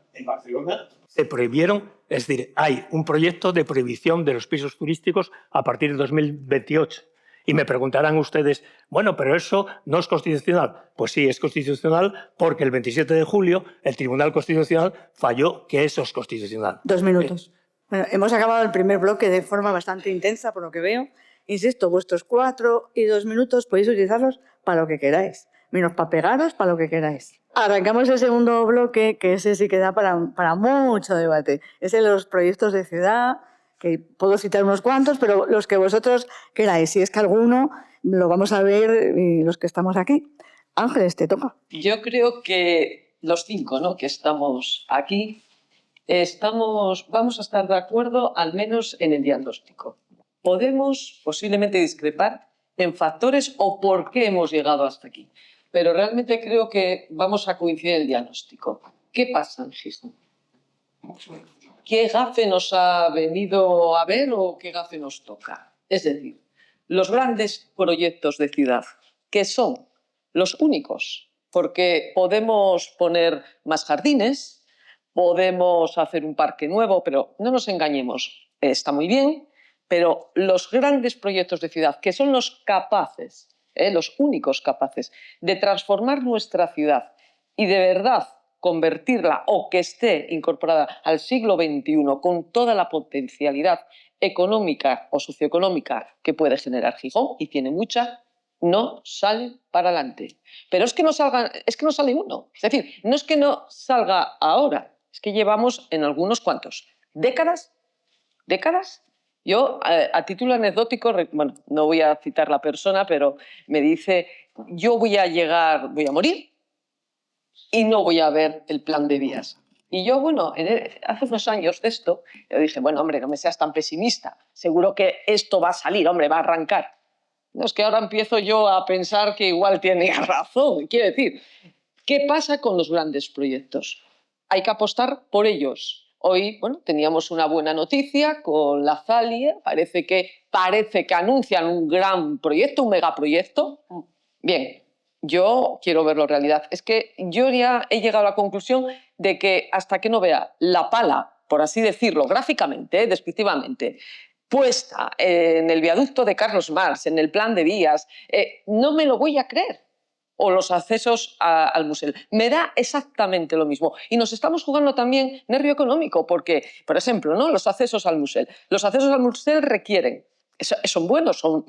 se prohibieron, es decir, hay un proyecto de prohibición de los pisos turísticos a partir de 2028. Y me preguntarán ustedes, bueno, pero eso no es constitucional. Pues sí, es constitucional porque el 27 de julio el Tribunal Constitucional falló que eso es constitucional. 2 minutos. Bueno, hemos acabado el primer bloque de forma bastante intensa, por lo que veo. Insisto, vuestros 4 y 2 minutos podéis utilizarlos para lo que queráis, menos para pegaros, para lo que queráis. Arrancamos el segundo bloque, que ese sí que da para mucho debate. Es de los proyectos de ciudad, que puedo citar unos cuantos, pero los que vosotros queráis. Si es que alguno lo vamos a ver los que estamos aquí. Ángeles, te toca. Yo creo que los 5, ¿no?, que estamos aquí, vamos a estar de acuerdo al menos en el diagnóstico. Podemos posiblemente discrepar en factores o por qué hemos llegado hasta aquí, pero realmente creo que vamos a coincidir en el diagnóstico. ¿Qué pasa en Gijón? ¿Qué gafe nos ha venido a ver o qué gafe nos toca? Es decir, los grandes proyectos de ciudad, que son los únicos, porque podemos poner más jardines, podemos hacer un parque nuevo, pero no nos engañemos, está muy bien, pero los grandes proyectos de ciudad, que son los capaces, los únicos capaces de transformar nuestra ciudad y de verdad convertirla o que esté incorporada al siglo XXI con toda la potencialidad económica o socioeconómica que puede generar Gijón, y tiene mucha, no salen para adelante. Pero es que no sale uno. Es decir, no es que no salga ahora, es que llevamos en algunos cuantos décadas. Yo, a título anecdótico, bueno, no voy a citar la persona, pero me dice, yo voy a morir y no voy a ver el plan de vías. Y yo, bueno, hace unos años de esto, yo dije, bueno, hombre, no me seas tan pesimista, seguro que esto va a salir, hombre, va a arrancar. No, es que ahora empiezo yo a pensar que igual tiene razón. Quiero decir, ¿qué pasa con los grandes proyectos? Hay que apostar por ellos. Hoy, bueno, teníamos una buena noticia con la Zalia, parece que anuncian un gran proyecto, un megaproyecto. Bien, yo quiero verlo en realidad. Es que yo ya he llegado a la conclusión de que hasta que no vea la pala, por así decirlo, gráficamente, descriptivamente, puesta en el viaducto de Carlos Marx, en el plan de vías, no me lo voy a creer. O los accesos al Musel. Me da exactamente lo mismo. Y nos estamos jugando también nervio económico, porque, por ejemplo, ¿no?, los accesos al Musel. Los accesos al Musel requieren, son buenos, son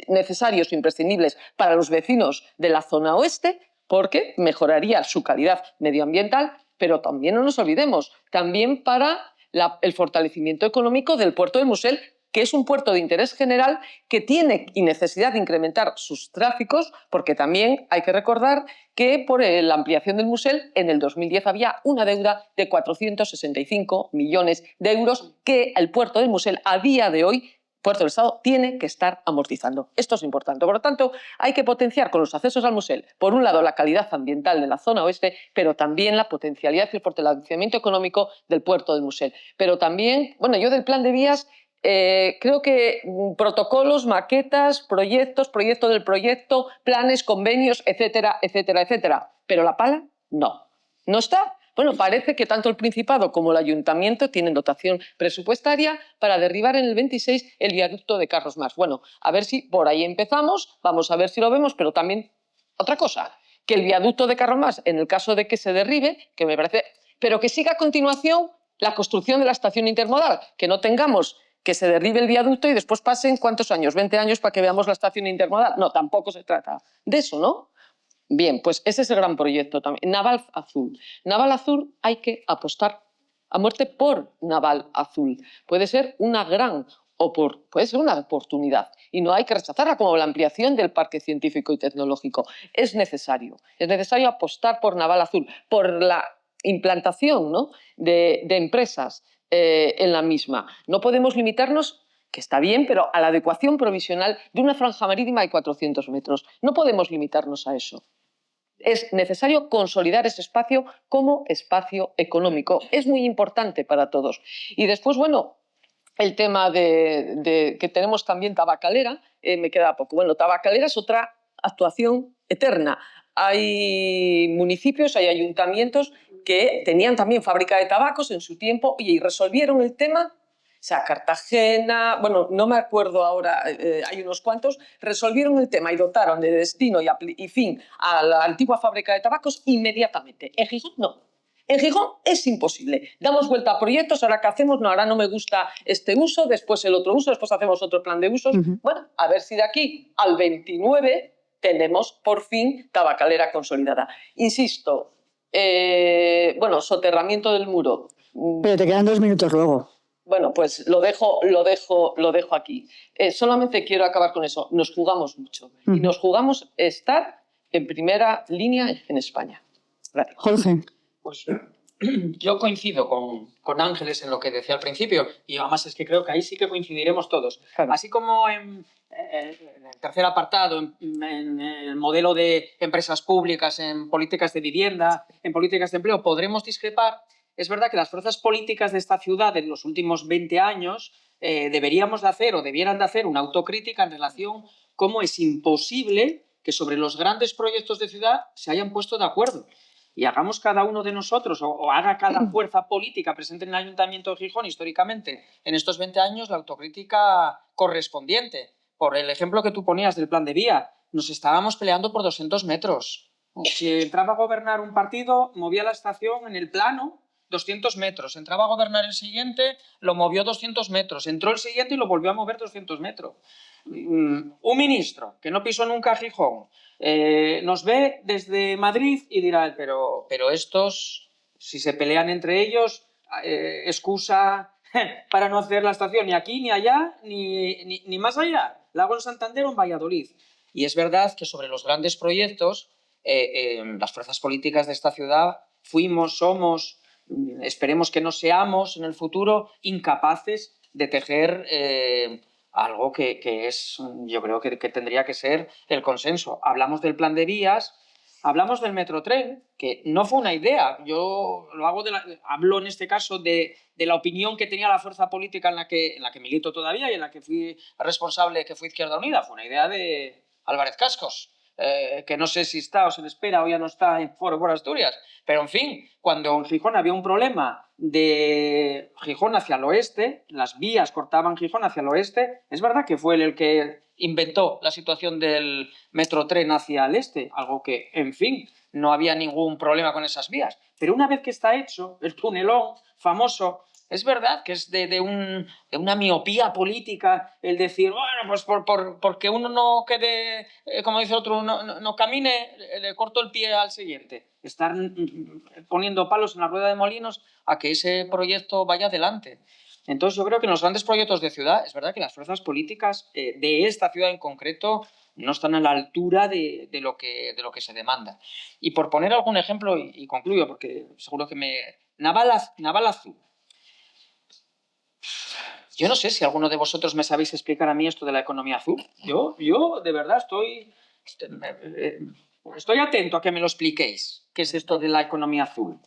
necesarios, imprescindibles para los vecinos de la zona oeste, porque mejoraría su calidad medioambiental, pero también no nos olvidemos, también para el fortalecimiento económico del puerto del Musel, que es un puerto de interés general que tiene necesidad de incrementar sus tráficos, porque también hay que recordar que por la ampliación del Musel en el 2010 había una deuda de 465 millones de euros que el puerto del Musel a día de hoy, puerto del Estado, tiene que estar amortizando. Esto es importante. Por lo tanto, hay que potenciar con los accesos al Musel, por un lado, la calidad ambiental de la zona oeste, pero también la potencialidad y el fortalecimiento económico del puerto del Musel. Pero también, bueno, yo del plan de vías creo que protocolos, maquetas, proyectos, proyecto del proyecto, planes, convenios, etcétera, etcétera, etcétera. Pero la pala, no. ¿No está? Bueno, parece que tanto el Principado como el Ayuntamiento tienen dotación presupuestaria para derribar en el 26 el viaducto de Carlos Marx. Bueno, a ver si por ahí empezamos, vamos a ver si lo vemos, pero también otra cosa, que el viaducto de Carlos Marx, en el caso de que se derribe, que me parece, pero que siga a continuación la construcción de la estación intermodal, que no tengamos que se derribe el viaducto y después pasen, ¿cuántos años? 20 años para que veamos la estación intermodal. No, tampoco se trata de eso, ¿no? Bien, pues ese es el gran proyecto también. Naval Azul. Naval Azul hay que apostar a muerte por Naval Azul. Puede ser una gran puede ser una oportunidad y no hay que rechazarla, como la ampliación del parque científico y tecnológico. Es necesario apostar por Naval Azul, por la implantación, ¿no?, de empresas en la misma. No podemos limitarnos, que está bien, pero a la adecuación provisional de una franja marítima de 400 metros. No podemos limitarnos a eso. Es necesario consolidar ese espacio como espacio económico. Es muy importante para todos. Y después, bueno, el tema de que tenemos también Tabacalera, me queda poco. Bueno, Tabacalera es otra actuación eterna. Hay municipios, hay ayuntamientos que tenían también fábrica de tabacos en su tiempo y resolvieron el tema. O sea, Cartagena, bueno, no me acuerdo ahora, hay unos cuantos, resolvieron el tema y dotaron de destino y fin a la antigua fábrica de tabacos inmediatamente. En Gijón no. En Gijón es imposible. Damos vuelta a proyectos, ahora qué hacemos, no, ahora no me gusta este uso, después el otro uso, después hacemos otro plan de usos. Bueno, a ver si de aquí al 29 tenemos por fin Tabacalera consolidada. Insisto, bueno, soterramiento del muro. Pero te quedan 2 minutos luego. Bueno, pues lo dejo aquí. Solamente quiero acabar con eso. Nos jugamos mucho. Y nos jugamos estar en primera línea en España. Gracias. Jorge. Pues yo coincido con Ángeles en lo que decía al principio, y además es que creo que ahí sí que coincidiremos todos. Claro. Así como en el tercer apartado, en el modelo de empresas públicas, en políticas de vivienda, en políticas de empleo, podremos discrepar. Es verdad que las fuerzas políticas de esta ciudad en los últimos 20 años deberíamos de hacer o debieran de hacer una autocrítica en relación a cómo es imposible que sobre los grandes proyectos de ciudad se hayan puesto de acuerdo. Y hagamos cada uno de nosotros, o haga cada fuerza política presente en el Ayuntamiento de Gijón históricamente en estos 20 años, la autocrítica correspondiente. Por el ejemplo que tú ponías del plan de vía, nos estábamos peleando por 200 metros. Si entraba a gobernar un partido, movía la estación en el plano 200 metros. Entraba a gobernar el siguiente, lo movió 200 metros. Entró el siguiente y lo volvió a mover 200 metros. Un ministro que no pisó nunca Gijón nos ve desde Madrid y dirá, pero estos, si se pelean entre ellos, excusa para no hacer la estación ni aquí, ni allá, ni más allá. La hago en Santander o en Valladolid. Y es verdad que sobre los grandes proyectos, las fuerzas políticas de esta ciudad somos, esperemos que no seamos en el futuro, incapaces de tejer algo que es, yo creo que tendría que ser el consenso. Hablamos del plan de vías, hablamos del metrotren, que no fue una idea. Yo hablo en este caso de la opinión que tenía la fuerza política en la que milito todavía y en la que fui responsable, que fue Izquierda Unida. Fue una idea de Álvarez Cascos, que no sé si está o se le espera o ya no está en Foro por Asturias. Pero, en fin, cuando en Gijón había un problema de Gijón hacia el oeste, las vías cortaban Gijón hacia el oeste, es verdad que fue él el que inventó la situación del metrotren hacia el este, algo que, en fin, no había ningún problema con esas vías. Pero una vez que está hecho, el tunelón famoso Es verdad que es de una miopía política el decir, bueno, pues porque uno no quede, como dice otro, no camine, le corto el pie al siguiente. Estar poniendo palos en la rueda de molinos a que ese proyecto vaya adelante. Entonces yo creo que en los grandes proyectos de ciudad es verdad que las fuerzas políticas de esta ciudad en concreto no están a la altura de lo que se demanda. Y por poner algún ejemplo, y concluyo, porque seguro que Naval Azul. Yo no sé si alguno de vosotros me sabéis explicar a mí esto de la economía azul. Yo de verdad estoy atento a que me lo expliquéis. ¿Qué es esto de la economía azul?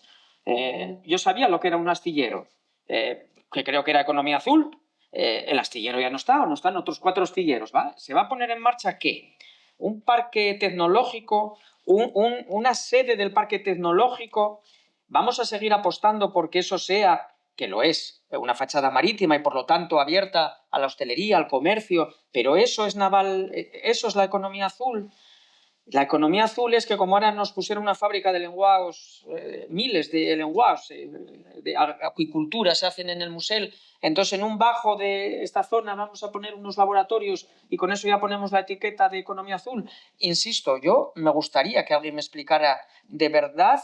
Yo sabía lo que era un astillero, que creo que era economía azul. El astillero ya no está, o no están otros 4 astilleros, ¿vale? ¿Se va a poner en marcha qué? Un parque tecnológico, una sede del parque tecnológico. Vamos a seguir apostando porque eso sea, que lo es, una fachada marítima y por lo tanto abierta a la hostelería, al comercio, pero eso es naval, eso es la economía azul. La economía azul es que como ahora nos pusieron una fábrica de lenguados, miles de lenguados de acuicultura se hacen en el Musel, entonces en un bajo de esta zona vamos a poner unos laboratorios y con eso ya ponemos la etiqueta de economía azul. Insisto, yo me gustaría que alguien me explicara de verdad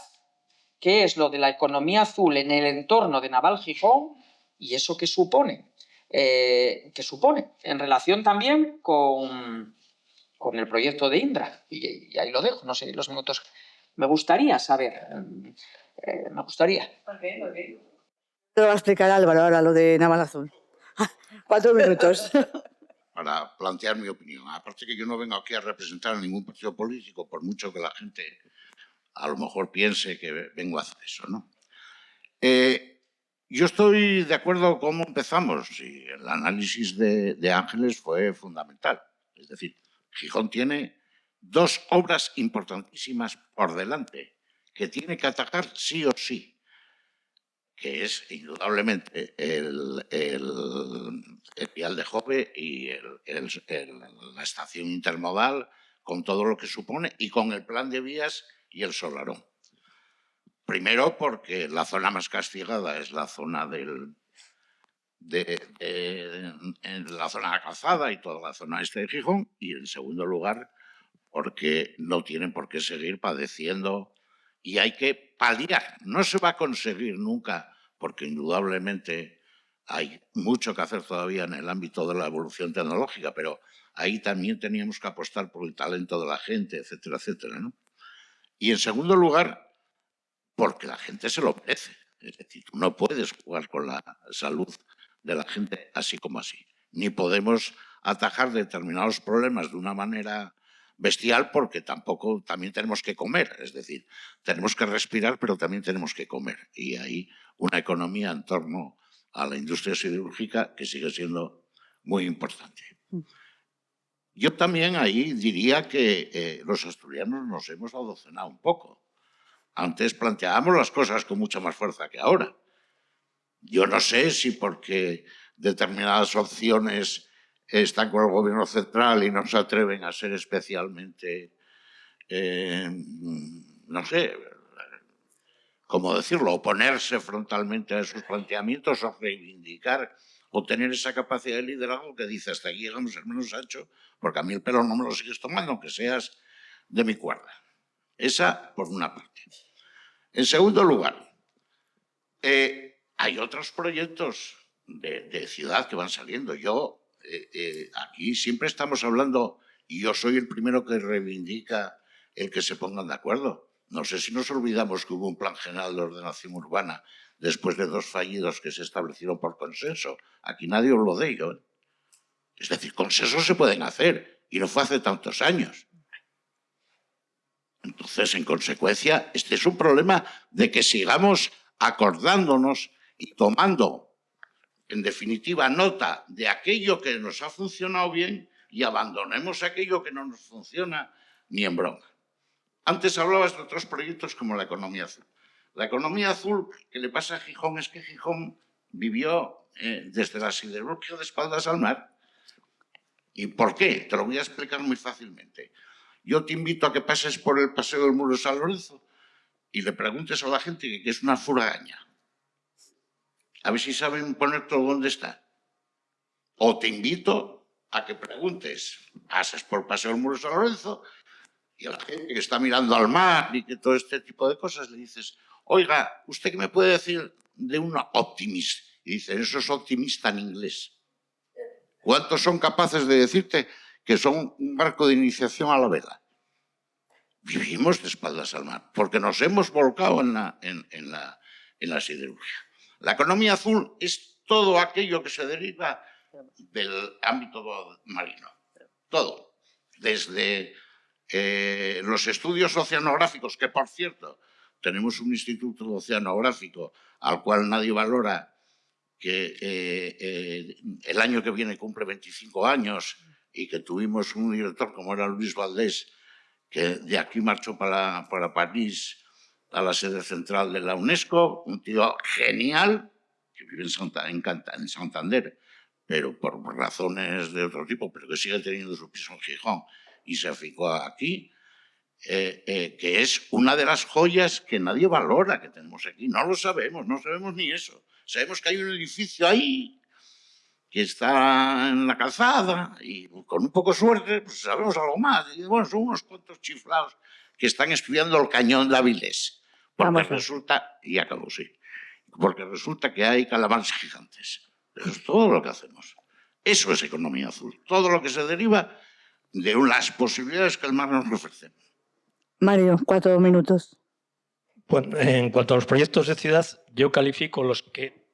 qué es lo de la economía azul en el entorno de Naval Gijón y eso qué supone. ¿Qué supone? En relación también con el proyecto de Indra. Y ahí lo dejo, no sé los minutos. Me gustaría saber. Me gustaría. ¿Por qué? Te lo va a explicar Álvaro ahora, lo de Naval Azul. 4 minutos. Para plantear mi opinión. Aparte que yo no vengo aquí a representar a ningún partido político, por mucho que la gente a lo mejor piense que vengo a hacer eso, ¿no? Yo estoy de acuerdo con cómo empezamos y el análisis de Ángeles fue fundamental. Es decir, Gijón tiene 2 obras importantísimas por delante que tiene que atacar sí o sí, que es indudablemente el vial de Jove y la estación intermodal, con todo lo que supone, y con el plan de vías y el Solarón. Primero porque la zona más castigada es la zona la zona de la calzada y toda la zona este de Gijón, y en segundo lugar porque no tienen por qué seguir padeciendo y hay que paliar. No se va a conseguir nunca, porque indudablemente hay mucho que hacer todavía en el ámbito de la evolución tecnológica, pero ahí también teníamos que apostar por el talento de la gente, etcétera, etcétera, ¿no? Y en segundo lugar, porque la gente se lo merece. Es decir, tú no puedes jugar con la salud de la gente así como así. Ni podemos atajar determinados problemas de una manera bestial porque también tenemos que comer. Es decir, tenemos que respirar, pero también tenemos que comer. Y hay una economía en torno a la industria siderúrgica que sigue siendo muy importante. Yo también ahí diría que los asturianos nos hemos adocenado un poco. Antes planteábamos las cosas con mucha más fuerza que ahora. Yo no sé si porque determinadas opciones están con el gobierno central y no se atreven a ser especialmente, no sé, ¿cómo decirlo?, oponerse frontalmente a esos planteamientos o reivindicar o tener esa capacidad de liderazgo que dice hasta aquí llegamos, hermano Sancho, porque a mí el pelo no me lo sigues tomando, aunque seas de mi cuerda. Esa por una parte. En segundo lugar, hay otros proyectos de ciudad que van saliendo. Aquí siempre estamos hablando, y yo soy el primero que reivindica el que se pongan de acuerdo. No sé si nos olvidamos que hubo un plan general de ordenación urbana después de 2 fallidos que se establecieron por consenso. Aquí nadie habló de ello, ¿eh? Es decir, consensos se pueden hacer, y no fue hace tantos años. Entonces, en consecuencia, este es un problema de que sigamos acordándonos y tomando, en definitiva, nota de aquello que nos ha funcionado bien y abandonemos aquello que no nos funciona ni en broma. Antes hablabas de otros proyectos como la economía azul. La economía azul, que le pasa a Gijón, es que Gijón vivió desde la siderurgia de espaldas al mar. ¿Y por qué? Te lo voy a explicar muy fácilmente. Yo te invito a que pases por el Paseo del Muro de San Lorenzo y le preguntes a la gente qué es una furagaña. A ver si saben poner todo donde está. O te invito a que preguntes, pasas por Paseo del Muro de San Lorenzo y a la gente que está mirando al mar y que todo este tipo de cosas le dices, oiga, ¿usted qué me puede decir de un optimist? Y dicen, eso es optimista en inglés. ¿Cuántos son capaces de decirte que son un barco de iniciación a la vela? Vivimos de espaldas al mar, porque nos hemos volcado en la siderurgia. La economía azul es todo aquello que se deriva del ámbito marino. Todo. Desde los estudios oceanográficos, que por cierto, tenemos un instituto oceanográfico al cual nadie valora, que el año que viene cumple 25 años y que tuvimos un director como era Luis Valdés, que de aquí marchó para París a la sede central de la UNESCO, un tío genial, que vive en Santander, pero por razones de otro tipo, pero que sigue teniendo su piso en Gijón y se aficó aquí, que es una de las joyas que nadie valora que tenemos aquí. No lo sabemos, no sabemos ni eso. Sabemos que hay un edificio ahí que está en la calzada y con un poco de suerte pues sabemos algo más. Y, bueno, son unos cuantos chiflados que están estudiando el cañón de Avilés. Porque resulta, y acabó, sí, porque resulta que hay calamares gigantes. Eso es todo lo que hacemos. Eso es economía azul. Todo lo que se deriva de las posibilidades que el mar nos ofrece. Mario, 4 minutos. Bueno, en cuanto a los proyectos de ciudad, yo califico los que...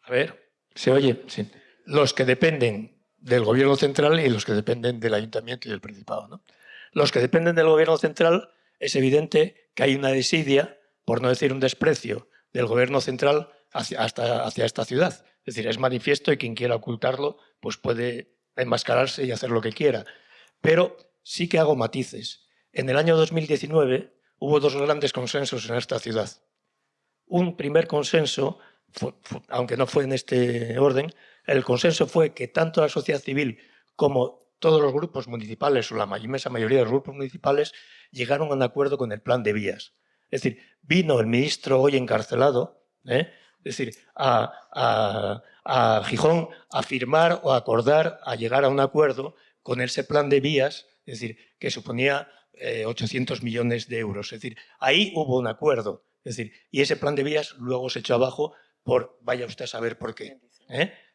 A ver, ¿se oye? Sí. Los que dependen del gobierno central y los que dependen del ayuntamiento y del principado, ¿no? Los que dependen del gobierno central, es evidente que hay una desidia, por no decir un desprecio, del gobierno central hacia esta ciudad. Es decir, es manifiesto y quien quiera ocultarlo pues puede enmascararse y hacer lo que quiera. Pero sí que hago matices. En el año 2019 hubo 2 grandes consensos en esta ciudad. Un primer consenso, aunque no fue en este orden, el consenso fue que tanto la sociedad civil como todos los grupos municipales o la inmensa mayoría de los grupos municipales llegaron a un acuerdo con el plan de vías. Es decir, vino el ministro hoy encarcelado, es decir, a Gijón a firmar o a acordar, a llegar a un acuerdo con ese plan de vías, es decir, que suponía 800 millones de euros. Es decir, ahí hubo un acuerdo. Es decir, y ese plan de vías luego se echó abajo por, vaya usted a saber por qué.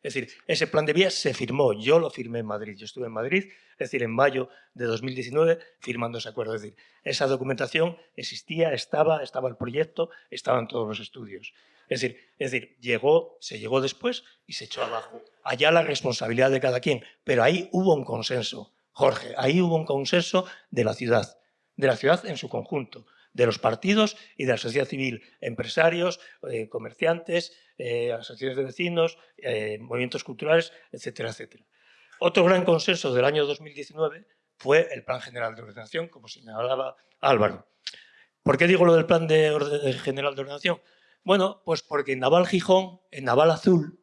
Es decir, ese plan de vías se firmó, yo lo firmé en Madrid, yo estuve en Madrid, es decir, en mayo de 2019 firmando ese acuerdo. Es decir, esa documentación existía, estaba el proyecto, estaban todos los estudios. Es decir, se llegó después y se echó abajo. Allá la responsabilidad de cada quien, pero ahí hubo un consenso, Jorge, ahí hubo un consenso de la ciudad en su conjunto, de los partidos y de la sociedad civil, empresarios, comerciantes, asociaciones de vecinos, movimientos culturales, etcétera, etcétera. Otro gran consenso del año 2019 fue el Plan General de Ordenación, como señalaba Álvaro. ¿Por qué digo lo del Plan General de Ordenación? Bueno, pues porque en Naval Gijón, en Naval Azul,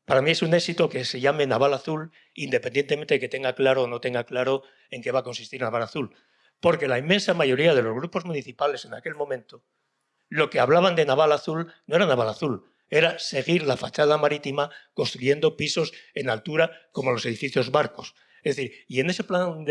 para mí es un éxito que se llame Naval Azul, independientemente de que tenga claro o no tenga claro en qué va a consistir Naval Azul. Porque la inmensa mayoría de los grupos municipales en aquel momento, lo que hablaban de Naval Azul no era Naval Azul, era seguir la fachada marítima construyendo pisos en altura como los edificios barcos. Es decir, y en ese plan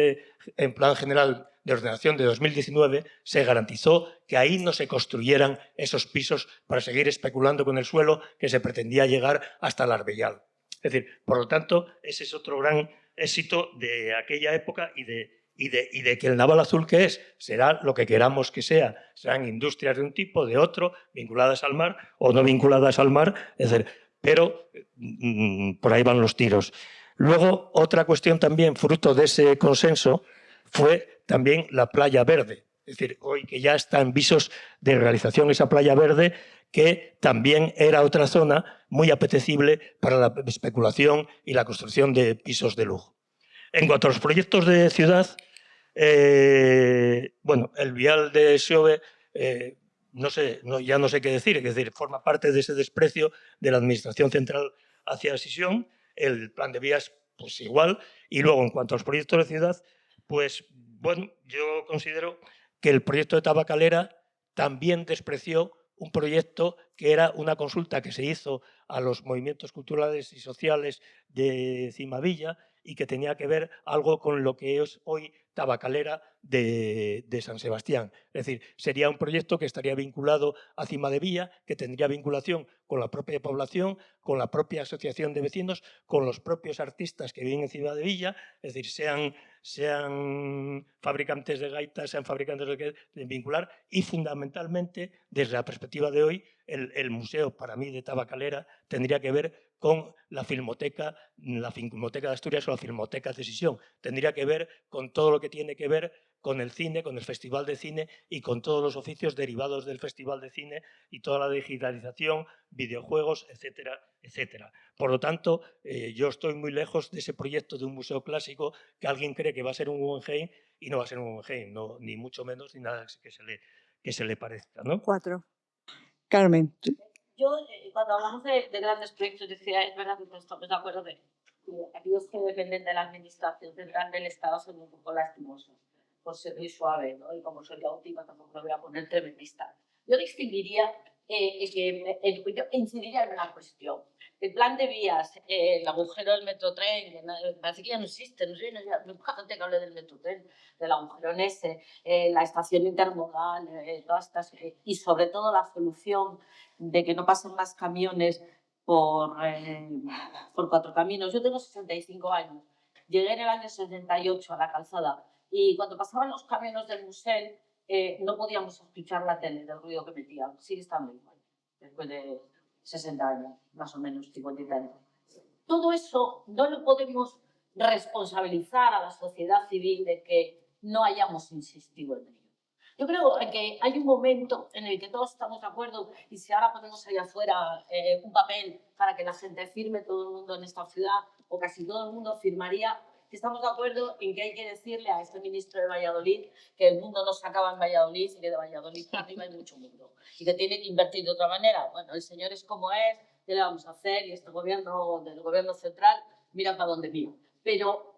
general de ordenación de 2019 se garantizó que ahí no se construyeran esos pisos para seguir especulando con el suelo que se pretendía llegar hasta el Arbellal. Es decir, por lo tanto, ese es otro gran éxito de aquella época y de que el Naval Azul, ¿qué es? Será lo que queramos que sea. Serán industrias de un tipo, de otro, vinculadas al mar o no vinculadas al mar, es decir, pero por ahí van los tiros. Luego, otra cuestión también, fruto de ese consenso, fue también la Playa Verde. Es decir, hoy que ya está en visos de realización esa Playa Verde, que también era otra zona muy apetecible para la especulación y la construcción de pisos de lujo. En cuanto a los proyectos de ciudad, bueno, el vial de Xove, ya no sé qué decir, es decir, forma parte de ese desprecio de la Administración Central hacia Sisión, el plan de vías, pues igual, y luego en cuanto a los proyectos de ciudad, pues bueno, yo considero que el proyecto de Tabacalera también despreció un proyecto que era una consulta que se hizo a los movimientos culturales y sociales de Cimavilla y que tenía que ver algo con lo que es hoy Tabacalera de San Sebastián. Es decir, sería un proyecto que estaría vinculado a Cimadevilla, que tendría vinculación con la propia población, con la propia asociación de vecinos, con los propios artistas que viven en Cimadevilla, es decir, sean fabricantes de gaitas, sean fabricantes de vincular, y fundamentalmente, desde la perspectiva de hoy, el museo, para mí, de Tabacalera, tendría que ver con la Filmoteca de Asturias o la Filmoteca de Sisión. Tendría que ver con todo lo que tiene que ver con el cine, con el Festival de Cine y con todos los oficios derivados del Festival de Cine y toda la digitalización, videojuegos, etcétera, etcétera. Por lo tanto, yo estoy muy lejos de ese proyecto de un museo clásico que alguien cree que va a ser un Guggenheim y no va a ser un Guggenheim, no, ni mucho menos, ni nada que se le parezca, ¿no? 4. Carmen. Yo, cuando hablamos de grandes proyectos, decía, es verdad que todos estamos de acuerdo de que aquellos que dependen de la administración central del Estado son un poco lastimosos, por ser muy suave, ¿no? Y como soy cautiva, tampoco me voy a poner tremendista. Yo distinguiría, yo incidiría en una cuestión. El plan de vías, el agujero del Metrotren, que parece que ya no existe, no sé, nunca gente que hable del Metrotren, del agujero en ese, la estación intermodal, todas estas, y sobre todo la solución de que no pasen más camiones por 4 caminos. Yo tengo 65 años, llegué en el año 68 a la calzada y cuando pasaban los camiones del museo no podíamos escuchar la tele del ruido que metían. Sigue estando igual, después de 60 años, más o menos, 50 y tanto. Todo eso no lo podemos responsabilizar a la sociedad civil de que no hayamos insistido en ello. Yo creo que hay un momento en el que todos estamos de acuerdo y si ahora ponemos allá afuera un papel para que la gente firme, todo el mundo en esta ciudad o casi todo el mundo firmaría, que estamos de acuerdo en que hay que decirle a este ministro de Valladolid que el mundo no se acaba en Valladolid y que de Valladolid para arriba hay mucho mundo y que tiene que invertir de otra manera. Bueno, el señor es como es, ¿qué le vamos a hacer? Y este gobierno, del gobierno central, mira para dónde mira. Pero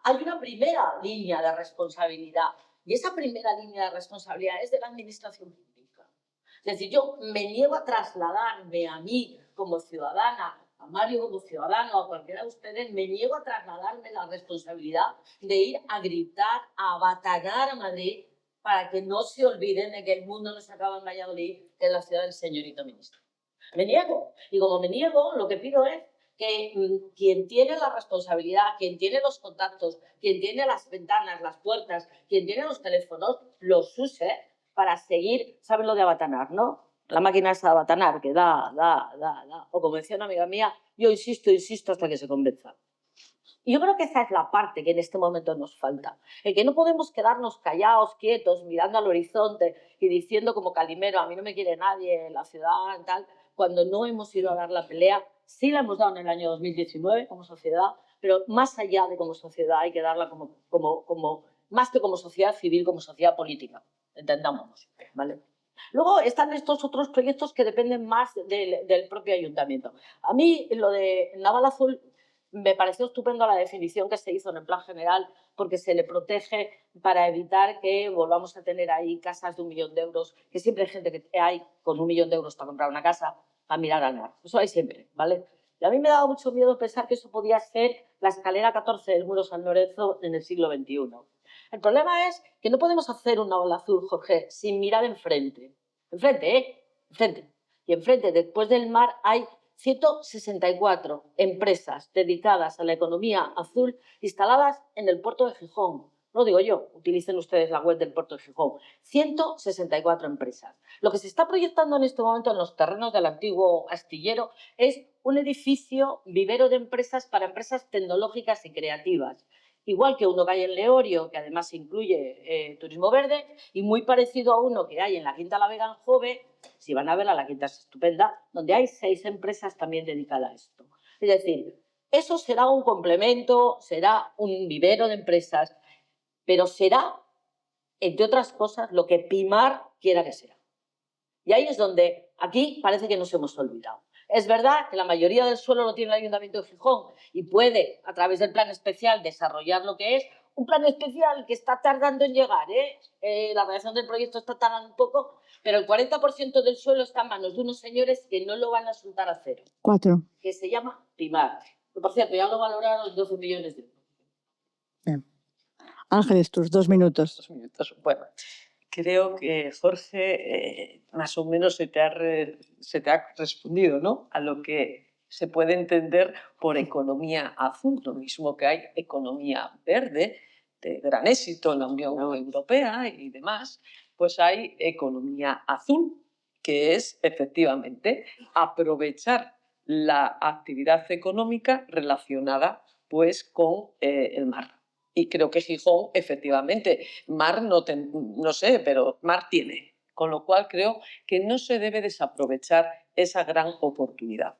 hay una primera línea de responsabilidad y esa primera línea de responsabilidad es de la administración pública. Es decir, yo me niego a trasladarme a mí como ciudadana, a Mario como ciudadano, a cualquiera de ustedes, me niego a trasladarme la responsabilidad de ir a gritar, a batanar a Madrid para que no se olviden de que el mundo no se acaba en Valladolid, que es la ciudad del señorito ministro. Me niego. Y como me niego, lo que pido es que quien tiene la responsabilidad, quien tiene los contactos, quien tiene las ventanas, las puertas, quien tiene los teléfonos, los use para seguir, ¿saben lo de abatanar, no? La máquina esa de abatanar, que da. O como decía una amiga mía, yo insisto hasta que se convenza. Y yo creo que esa es la parte que en este momento nos falta. El que no podemos quedarnos callados, quietos, mirando al horizonte y diciendo como Calimero, a mí no me quiere nadie, la ciudad, tal, cuando no hemos ido a dar la pelea. Sí la hemos dado en el año 2019 como sociedad, pero más allá de como sociedad hay que darla más que como sociedad civil, como sociedad política. Entendámonos, ¿vale? Luego están estos otros proyectos que dependen más del propio ayuntamiento. A mí lo de Naval Azul me pareció estupendo la definición que se hizo en el plan general porque se le protege para evitar que volvamos a tener ahí casas de 1 millón de euros, que siempre hay gente que hay con 1 millón de euros para comprar una casa, a mirar al mar. Eso hay siempre, ¿vale? Y a mí me daba mucho miedo pensar que eso podía ser la escalera 14 del muro San Lorenzo en el siglo XXI. El problema es que no podemos hacer un Naval Azul, Jorge, sin mirar enfrente. Enfrente. Y enfrente, después del mar, hay 164 empresas dedicadas a la economía azul instaladas en el puerto de Gijón. No lo digo yo, utilicen ustedes la web del puerto de Gijón. 164 empresas. Lo que se está proyectando en este momento en los terrenos del antiguo astillero es un edificio vivero de empresas para empresas tecnológicas y creativas. Igual que uno que hay en Leorio, que además incluye turismo verde, y muy parecido a uno que hay en la Quinta La Vega en Jove, si van a ver, la Quinta es estupenda, donde hay 6 empresas también dedicadas a esto. Es decir, eso será un complemento, será un vivero de empresas, pero será, entre otras cosas, lo que Pimar quiera que sea. Y ahí es donde aquí parece que nos hemos olvidado. Es verdad que la mayoría del suelo lo tiene el Ayuntamiento de Gijón y puede, a través del plan especial, desarrollar lo que es, un plan especial que está tardando en llegar, la redacción del proyecto está tardando un poco, pero el 40% del suelo está en manos de unos señores que no lo van a soltar a cero. 4. Que se llama Pimar. Que, por cierto, ya lo valoraron en 12 millones de euros. Bien. Ángeles, tus 2 minutos. 2 minutos. Bueno, creo que Jorge más o menos se te ha respondido, ¿no?, a lo que se puede entender por economía azul, lo mismo que hay economía verde, de gran éxito en la Unión Europea y demás, pues hay economía azul, que es efectivamente aprovechar la actividad económica relacionada pues con el mar. Y creo que Gijón, efectivamente, mar no sé, pero mar tiene. Con lo cual creo que no se debe desaprovechar esa gran oportunidad.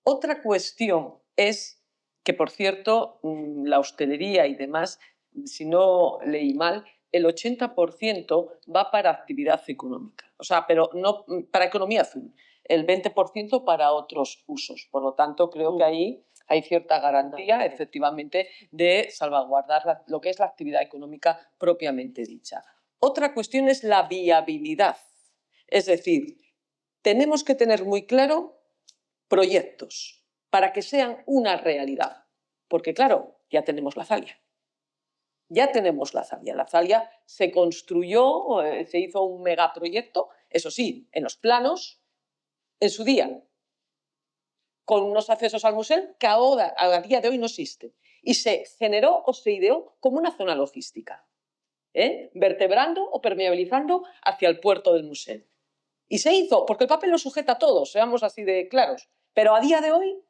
Otra cuestión es que, por cierto, la hostelería y demás, si no leí mal, el 80% va para actividad económica. O sea, pero no para economía azul. El 20% para otros usos. Por lo tanto, creo que ahí hay cierta garantía, efectivamente, de salvaguardar lo que es la actividad económica propiamente dicha. Otra cuestión es la viabilidad. Es decir, tenemos que tener muy claro proyectos para que sean una realidad. Porque, claro, ya tenemos la Zalia. Ya tenemos la Zalia. La Zalia se construyó, se hizo un megaproyecto, eso sí, en los planos, en su día, con unos accesos al museo que ahora, a día de hoy, no existe. Y se generó o se ideó como una zona logística, vertebrando o permeabilizando hacia el puerto del museo. Y se hizo, porque el papel lo sujeta a todos, seamos así de claros. Pero a día de hoy,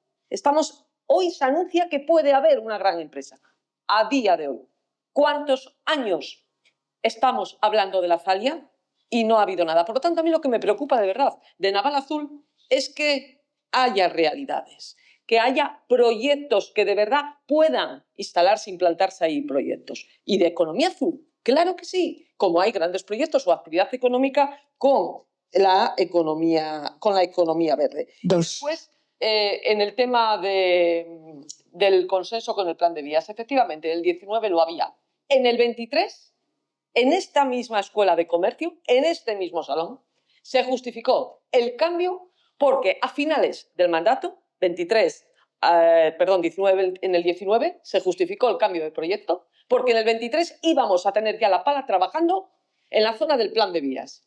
hoy se anuncia que puede haber una gran empresa. A día de hoy. ¿Cuántos años estamos hablando de la Zalia y no ha habido nada? Por lo tanto, a mí lo que me preocupa de verdad de Naval Azul es que haya realidades, que haya proyectos que de verdad puedan instalarse, implantarse ahí proyectos. Y de economía azul, claro que sí, como hay grandes proyectos o actividad económica con la economía verde. 2. Después, en el tema del consenso con el plan de vías, efectivamente, en el 19 lo había. En el 23, en esta misma escuela de comercio, en este mismo salón, se justificó el cambio porque a finales del mandato, 19, en el 19 se justificó el cambio de proyecto porque en el 23 íbamos a tener ya la pala trabajando en la zona del plan de vías.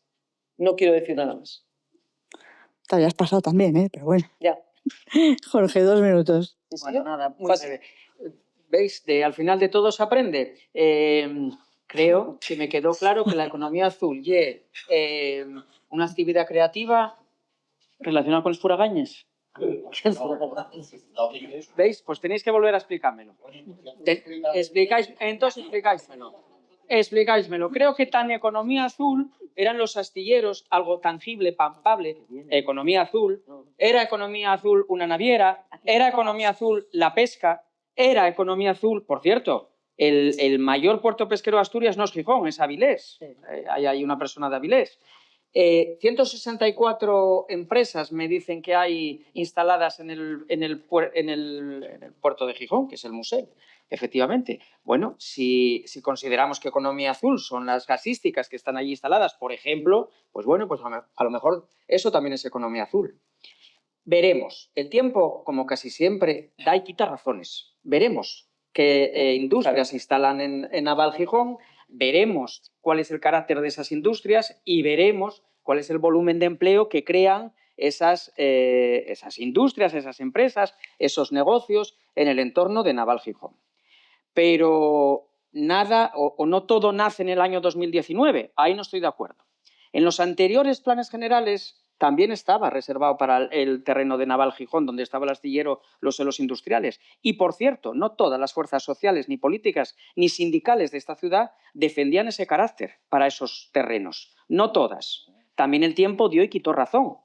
No quiero decir nada más. Te habías pasado también, pero bueno. Ya. Jorge, 2 minutos. Bueno, nada, muy Fácil. breve. ¿Veis? Al final de todo se aprende. Creo que me quedó claro que la economía azul y una actividad creativa relacionada con los furagañes. ¿Veis? Pues tenéis que volver a explicármelo. Explicáismelo. Creo que tan economía azul eran los astilleros, algo tangible, palpable, economía azul. Era economía azul una naviera, era economía azul la pesca, era economía azul, por cierto, el mayor puerto pesquero de Asturias no es Gijón, es Avilés. Hay una persona de Avilés. 164 empresas me dicen que hay instaladas en el puerto de Gijón, que es el museo, efectivamente. Bueno, si consideramos que economía azul son las gasísticas que están allí instaladas, por ejemplo, pues bueno, pues a lo mejor eso también es economía azul. Veremos. El tiempo, como casi siempre, da y quita razones. Veremos qué industrias se instalan en Naval Gijón, veremos cuál es el carácter de esas industrias y veremos cuál es el volumen de empleo que crean esas industrias, esas empresas, esos negocios en el entorno de Naval Gijón. Pero nada o no todo nace en el año 2019, ahí no estoy de acuerdo. En los anteriores planes generales también estaba reservado para el terreno de Naval Gijón, donde estaba el astillero, los suelos industriales. Y, por cierto, no todas las fuerzas sociales, ni políticas, ni sindicales de esta ciudad defendían ese carácter para esos terrenos. No todas. También el tiempo dio y quitó razón.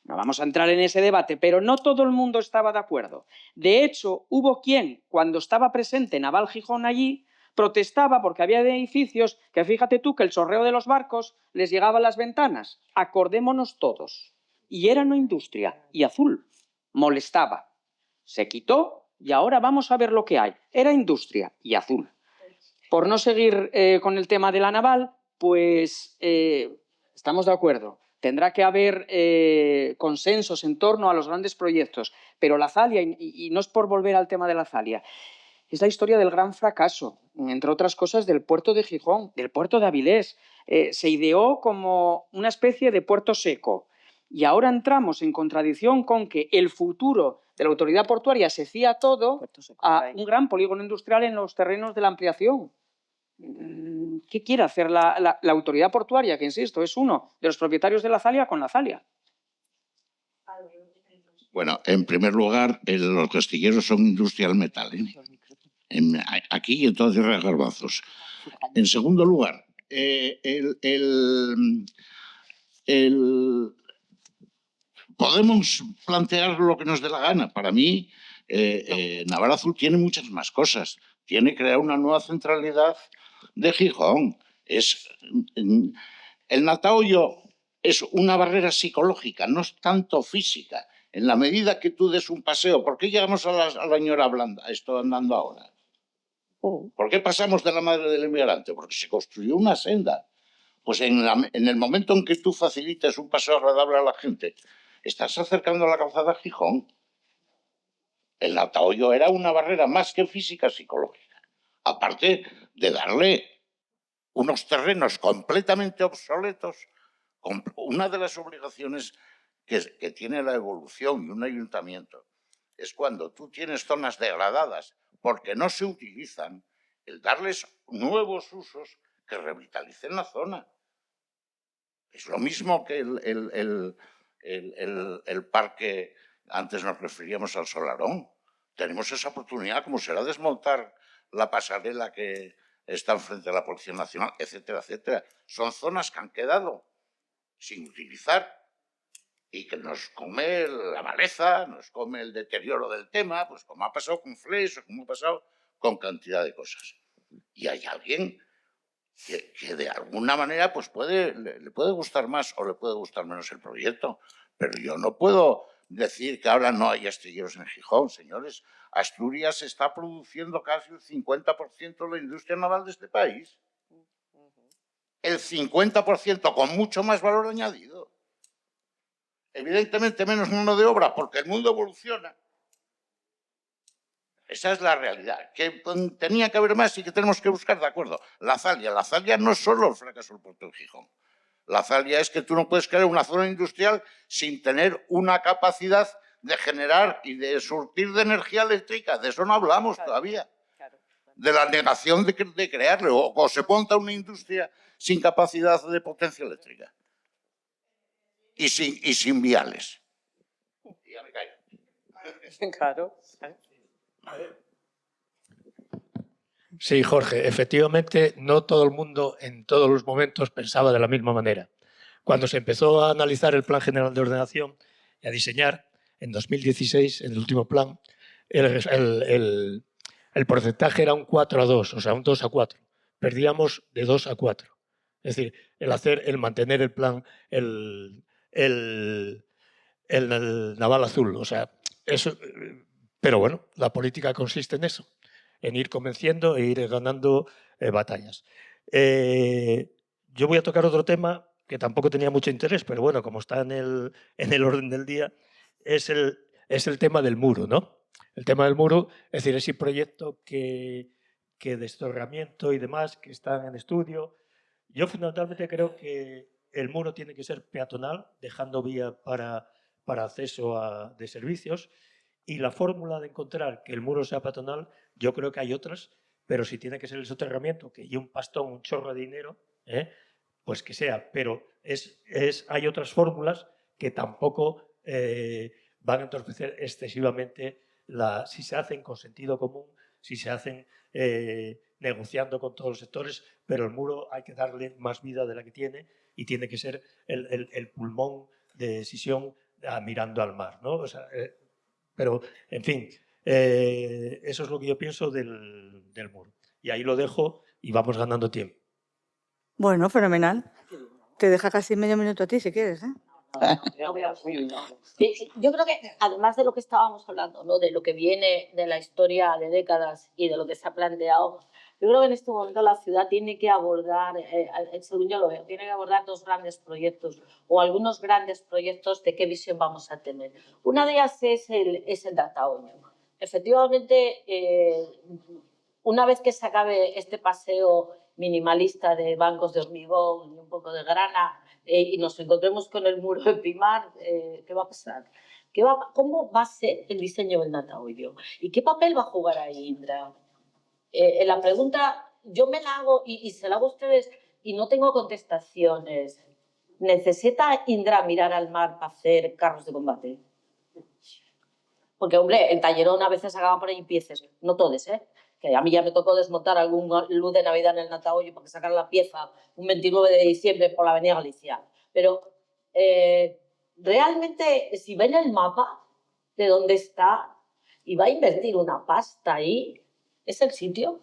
No vamos a entrar en ese debate, pero no todo el mundo estaba de acuerdo. De hecho, hubo quien, cuando estaba presente Naval Gijón allí, protestaba porque había edificios que, fíjate tú, que el chorreo de los barcos les llegaba a las ventanas. Acordémonos todos. Y era una industria, y azul. Molestaba. Se quitó y ahora vamos a ver lo que hay. Era industria y azul. Por no seguir con el tema de la naval, pues estamos de acuerdo. Tendrá que haber consensos en torno a los grandes proyectos, pero la Zalia, y no es por volver al tema de la Zalia, es la historia del gran fracaso, entre otras cosas, del puerto de Gijón, del puerto de Avilés. Se ideó como una especie de puerto seco. Y ahora entramos en contradicción con que el futuro de la autoridad portuaria se fía todo a un gran polígono industrial en los terrenos de la ampliación. ¿Qué quiere hacer la autoridad portuaria? Que, insisto, es uno de los propietarios de la Zalia con la Zalia. Bueno, en primer lugar, los castilleros son industria del metal, aquí y en toda tierra de garbanzos. En segundo lugar, podemos plantear lo que nos dé la gana. Para mí, Naval Azul tiene muchas más cosas. Tiene que crear una nueva centralidad de Gijón. El Natahoyo es una barrera psicológica, no es tanto física. En la medida que tú des un paseo, ¿por qué llegamos a la Ñora Blanda, esto andando ahora? ¿Por qué pasamos de la madre del inmigrante? Porque se construyó una senda. Pues en el momento en que tú facilites un paseo agradable a la gente, estás acercando a la calzada a Gijón. El Natahoyo era una barrera más que física, psicológica. Aparte de darle unos terrenos completamente obsoletos. Una de las obligaciones que tiene la evolución y un ayuntamiento es cuando tú tienes zonas degradadas porque no se utilizan, el darles nuevos usos que revitalicen la zona. Es lo mismo que el parque, antes nos referíamos al Solarón. Tenemos esa oportunidad, como será desmontar la pasarela que está enfrente de la Policía Nacional, etcétera, etcétera. Son zonas que han quedado sin utilizar y que nos come la maleza, nos come el deterioro del tema, pues como ha pasado con Flex o como ha pasado con cantidad de cosas. Y hay alguien que de alguna manera pues le puede gustar más o le puede gustar menos el proyecto, pero yo no puedo decir que ahora no hay astilleros en Gijón, señores. Asturias está produciendo casi el 50% de la industria naval de este país. El 50% con mucho más valor añadido. Evidentemente menos mano de obra porque el mundo evoluciona. Esa es la realidad. Que tenía que haber más y que tenemos que buscar, de acuerdo. La Zalia no es solo el fracaso del puerto de Gijón. La Zalia es que tú no puedes crear una zona industrial sin tener una capacidad de generar y de surtir de energía eléctrica. De eso no hablamos todavía. De la negación de crearlo. O se monta una industria sin capacidad de potencia eléctrica. Y sin viales. Y ya me callo. Claro. Sí, Jorge, efectivamente no todo el mundo en todos los momentos pensaba de la misma manera. Cuando se empezó a analizar el Plan General de Ordenación y a diseñar, en 2016, en el último plan, el porcentaje era un 4-2, o sea, un 2-4. Perdíamos de 2-4. Es decir, el mantener el plan, el Naval Azul. O sea, eso, pero bueno, la política consiste en eso, en ir convenciendo e ir ganando batallas. Yo voy a tocar otro tema que tampoco tenía mucho interés, pero bueno, como está en el orden del día, es el tema del muro, ¿no? El tema del muro, es decir, ese proyecto que de estorramiento y demás que están en estudio. Yo fundamentalmente creo que el muro tiene que ser peatonal, dejando vía para acceso de servicios, y la fórmula de encontrar que el muro sea peatonal, yo creo que hay otras, pero si tiene que ser el soterramiento, que y un pastón, un chorro de dinero, pues que sea. Pero hay otras fórmulas que tampoco van a entorpecer excesivamente si se hacen con sentido común, si se hacen negociando con todos los sectores, pero el muro hay que darle más vida de la que tiene y tiene que ser el pulmón de decisión mirando al mar, ¿no? O sea, pero, en fin, eso es lo que yo pienso del muro. Y ahí lo dejo y vamos ganando tiempo. Bueno, fenomenal. Te deja casi medio minuto a ti, si quieres, ¿eh? Yo creo que, además de lo que estábamos hablando, ¿no? De lo que viene de la historia de décadas y de lo que se ha planteado, Yo creo que en este momento la ciudad tiene que abordar, según yo lo veo, tiene que abordar dos grandes proyectos o algunos grandes proyectos de qué visión vamos a tener. Una de ellas es el Dataoño. Efectivamente, una vez que se acabe este paseo minimalista de bancos de hormigón y un poco de grana y nos encontremos con el muro de Primar, ¿qué va a pasar? ¿Cómo va a ser el diseño del Dataoño? ¿Y qué papel va a jugar ahí, Indra? La pregunta yo me la hago y se la hago a ustedes y no tengo contestaciones. ¿Necesita Indra mirar al mar para hacer carros de combate? Porque, hombre, el tallerón a veces acaba por ahí piezas, no todos, ¿eh? Que a mí ya me tocó desmontar algún luz de Navidad en el Natahoyo para que sacaran la pieza un 29 de diciembre por la Avenida Galicia. Pero realmente, si ven el mapa de dónde está y va a invertir una pasta ahí, ¿es el sitio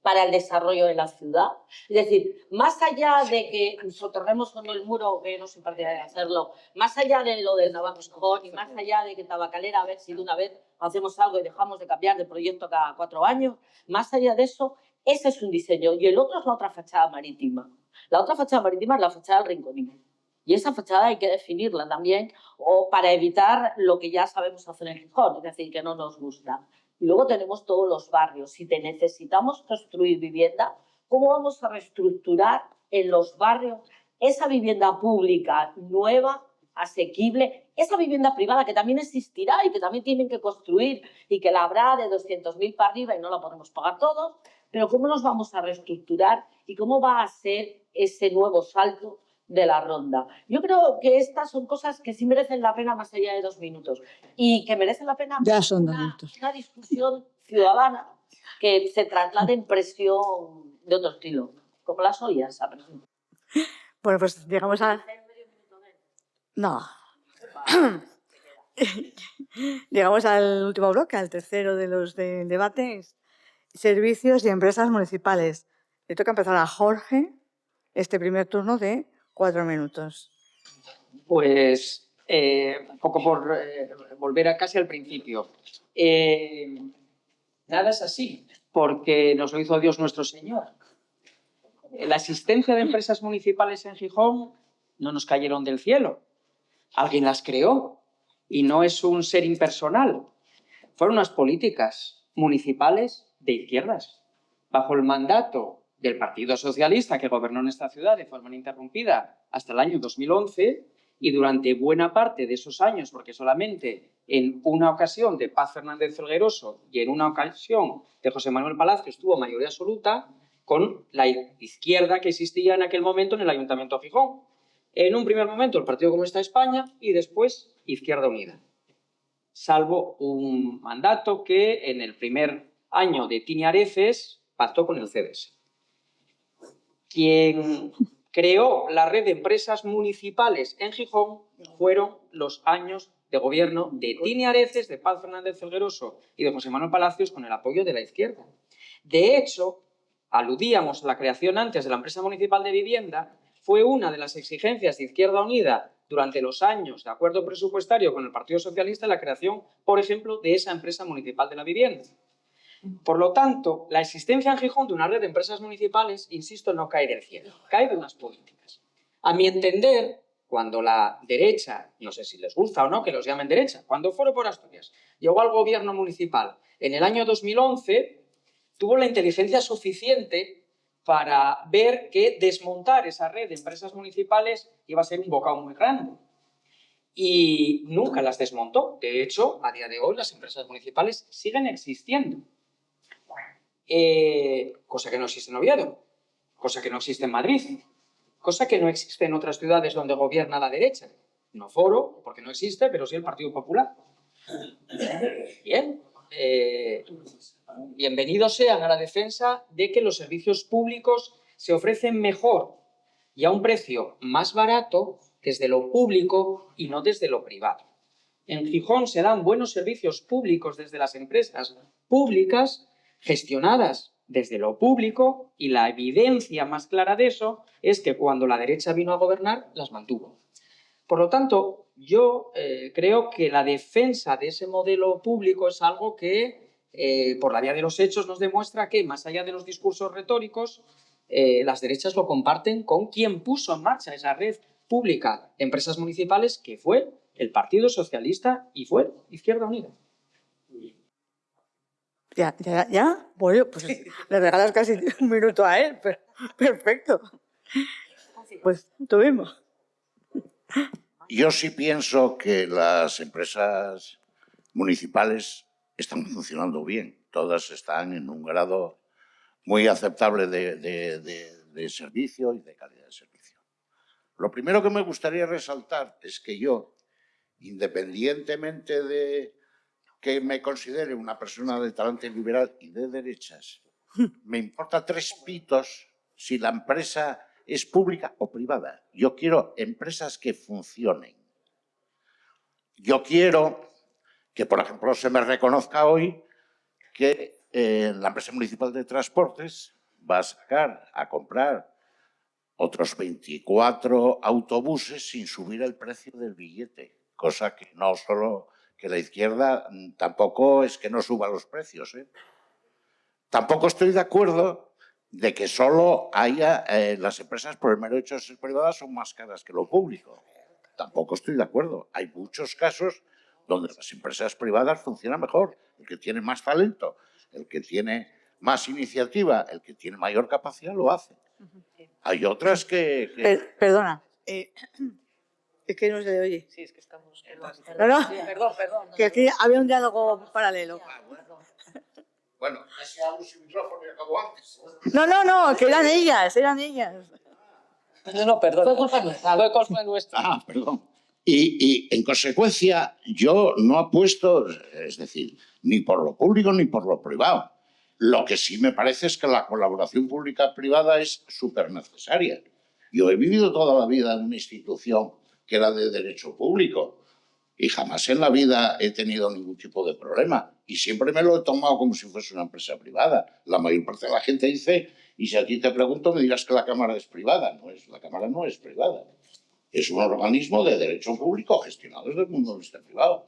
para el desarrollo de la ciudad? Es decir, más allá de que nos otorguemos con el muro, que no soy partidaria de hacerlo, más allá de lo del Navarro y más allá de que Tabacalera, a ver si de una vez hacemos algo y dejamos de cambiar de proyecto cada 4 años, más allá de eso, ese es un diseño. Y el otro es la otra fachada marítima. La otra fachada marítima es la fachada del Rinconino. Y esa fachada hay que definirla también, o para evitar lo que ya sabemos hacer en Gijón, es decir, que no nos gusta. Y luego tenemos todos los barrios. Si te necesitamos construir vivienda, ¿cómo vamos a reestructurar en los barrios esa vivienda pública nueva, asequible, esa vivienda privada que también existirá y que también tienen que construir y que la habrá de 200.000 para arriba y no la podemos pagar todos? Pero ¿cómo nos vamos a reestructurar y cómo va a ser ese nuevo salto de la ronda? Yo creo que estas son cosas que sí merecen la pena más allá de 2 minutos y que merecen la pena Ya son 2 minutos. una discusión ciudadana que se traslade en presión de otro estilo, como las ollas. Bueno, pues llegamos a... No. Llegamos al último bloque, al tercero de los debates, servicios y empresas municipales. Le toca empezar a Jorge este primer turno de 4 minutos. Pues un poco por volver a casi al principio. Nada es así, porque nos lo hizo Dios nuestro Señor. La existencia de empresas municipales en Gijón no nos cayeron del cielo. Alguien las creó y no es un ser impersonal. Fueron unas políticas municipales de izquierdas, bajo el mandato del Partido Socialista que gobernó en esta ciudad de forma ininterrumpida hasta el año 2011 y durante buena parte de esos años, porque solamente en una ocasión de Paz Fernández Felgueroso y en una ocasión de José Manuel Palacios tuvo mayoría absoluta con la izquierda que existía en aquel momento en el Ayuntamiento de Gijón. En un primer momento el Partido Comunista de España y después Izquierda Unida. Salvo un mandato que en el primer año de Tini Areces pactó con el CDS. Quien creó la red de empresas municipales en Gijón fueron los años de gobierno de Tini Areces, de Paz Fernández Felgueroso y de José Manuel Palacios con el apoyo de la izquierda. De hecho, aludíamos a la creación antes de la empresa municipal de vivienda, fue una de las exigencias de Izquierda Unida durante los años de acuerdo presupuestario con el Partido Socialista la creación, por ejemplo, de esa empresa municipal de la vivienda. Por lo tanto, la existencia en Gijón de una red de empresas municipales, insisto, no cae del cielo, cae de unas políticas. A mi entender, cuando la derecha, no sé si les gusta o no que los llamen derecha, cuando Foro por Asturias llegó al gobierno municipal en el año 2011, tuvo la inteligencia suficiente para ver que desmontar esa red de empresas municipales iba a ser un bocado muy grande. Y nunca las desmontó. De hecho, a día de hoy las empresas municipales siguen existiendo. Cosa que no existe en Oviedo, cosa que no existe en Madrid, cosa que no existe en otras ciudades donde gobierna la derecha. No Foro, porque no existe, pero sí el Partido Popular. Bien. Bienvenidos sean a la defensa de que los servicios públicos se ofrecen mejor y a un precio más barato desde lo público y no desde lo privado. En Gijón se dan buenos servicios públicos desde las empresas públicas gestionadas desde lo público y la evidencia más clara de eso es que cuando la derecha vino a gobernar las mantuvo. Por lo tanto, yo creo que la defensa de ese modelo público es algo que por la vía de los hechos nos demuestra que, más allá de los discursos retóricos, las derechas lo comparten con quien puso en marcha esa red pública de empresas municipales, que fue el Partido Socialista y fue Izquierda Unida. ¿Ya? Bueno, pues le regalas casi un minuto a él, pero perfecto. Pues tú mismo. Yo sí pienso que las empresas municipales están funcionando bien. Todas están en un grado muy aceptable de servicio y de calidad de servicio. Lo primero que me gustaría resaltar es que yo, independientemente de que me considere una persona de talante liberal y de derechas, me importa 3 pitos si la empresa es pública o privada. Yo quiero empresas que funcionen. Yo quiero que, por ejemplo, se me reconozca hoy que la empresa municipal de transportes va a comprar otros 24 autobuses sin subir el precio del billete, cosa que no solo que la izquierda tampoco es que no suba los precios, ¿eh? Tampoco estoy de acuerdo de que solo haya las empresas por el mero hecho de ser privadas son más caras que lo público. Tampoco estoy de acuerdo. Hay muchos casos donde las empresas privadas funcionan mejor. El que tiene más talento, el que tiene más iniciativa, el que tiene mayor capacidad lo hace. Hay otras que... Perdona, es que no se le oye. Sí, es que estamos... No, no, Perdón. que aquí había un diálogo paralelo. Bueno, ese abro su micrófono y acabó antes. No, que eran ellas. No, perdón. Fue culpa nuestra. Fue culpa nuestra. Ah, perdón. Y en consecuencia, yo no apuesto, es decir, ni por lo público ni por lo privado. Lo que sí me parece es que la colaboración pública-privada es súper necesaria. Yo he vivido toda la vida en una institución que era de derecho público y jamás en la vida he tenido ningún tipo de problema. Y siempre me lo he tomado como si fuese una empresa privada. La mayor parte de la gente dice, y si a ti te pregunto, me dirás que la Cámara es privada. La Cámara no es privada. Es un organismo de derecho público gestionado desde el punto de vista privado.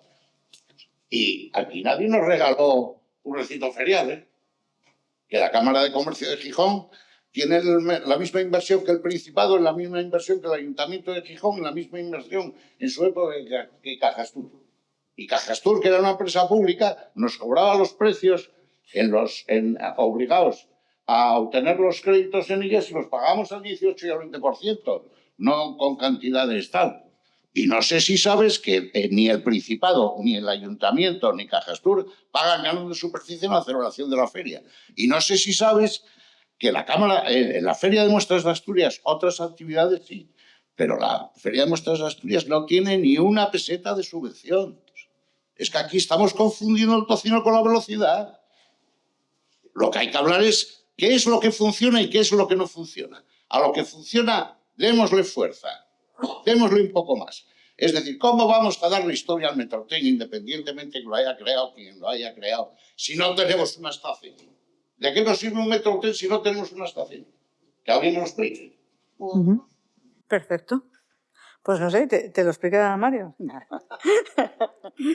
Y aquí nadie nos regaló un recinto ferial, ¿eh? Que la Cámara de Comercio de Gijón tiene la misma inversión que el Principado, la misma inversión que el Ayuntamiento de Gijón, la misma inversión en su época que Cajastur. Y Cajastur, que era una empresa pública, nos cobraba los precios obligados a obtener los créditos en ellas y los pagamos al 18 y al 20%, no con cantidades tal. Y no sé si sabes que ni el Principado, ni el Ayuntamiento, ni Cajastur pagan canon de superficie en la celebración de la feria. Y no sé si sabes que la Cámara, en la Feria de Muestras de Asturias, otras actividades sí, pero la Feria de Muestras de Asturias no tiene ni una peseta de subvención. Es que aquí estamos confundiendo el tocino con la velocidad. Lo que hay que hablar es qué es lo que funciona y qué es lo que no funciona. A lo que funciona, démosle fuerza, démosle un poco más. Es decir, ¿cómo vamos a darle historia al Metrotren independientemente que lo haya creado quien lo haya creado si no tenemos una estación? ¿De qué nos sirve un Metrotren si no tenemos una estación? Que alguien nos lo explique. Perfecto. Pues no sé, ¿te lo explica Mario?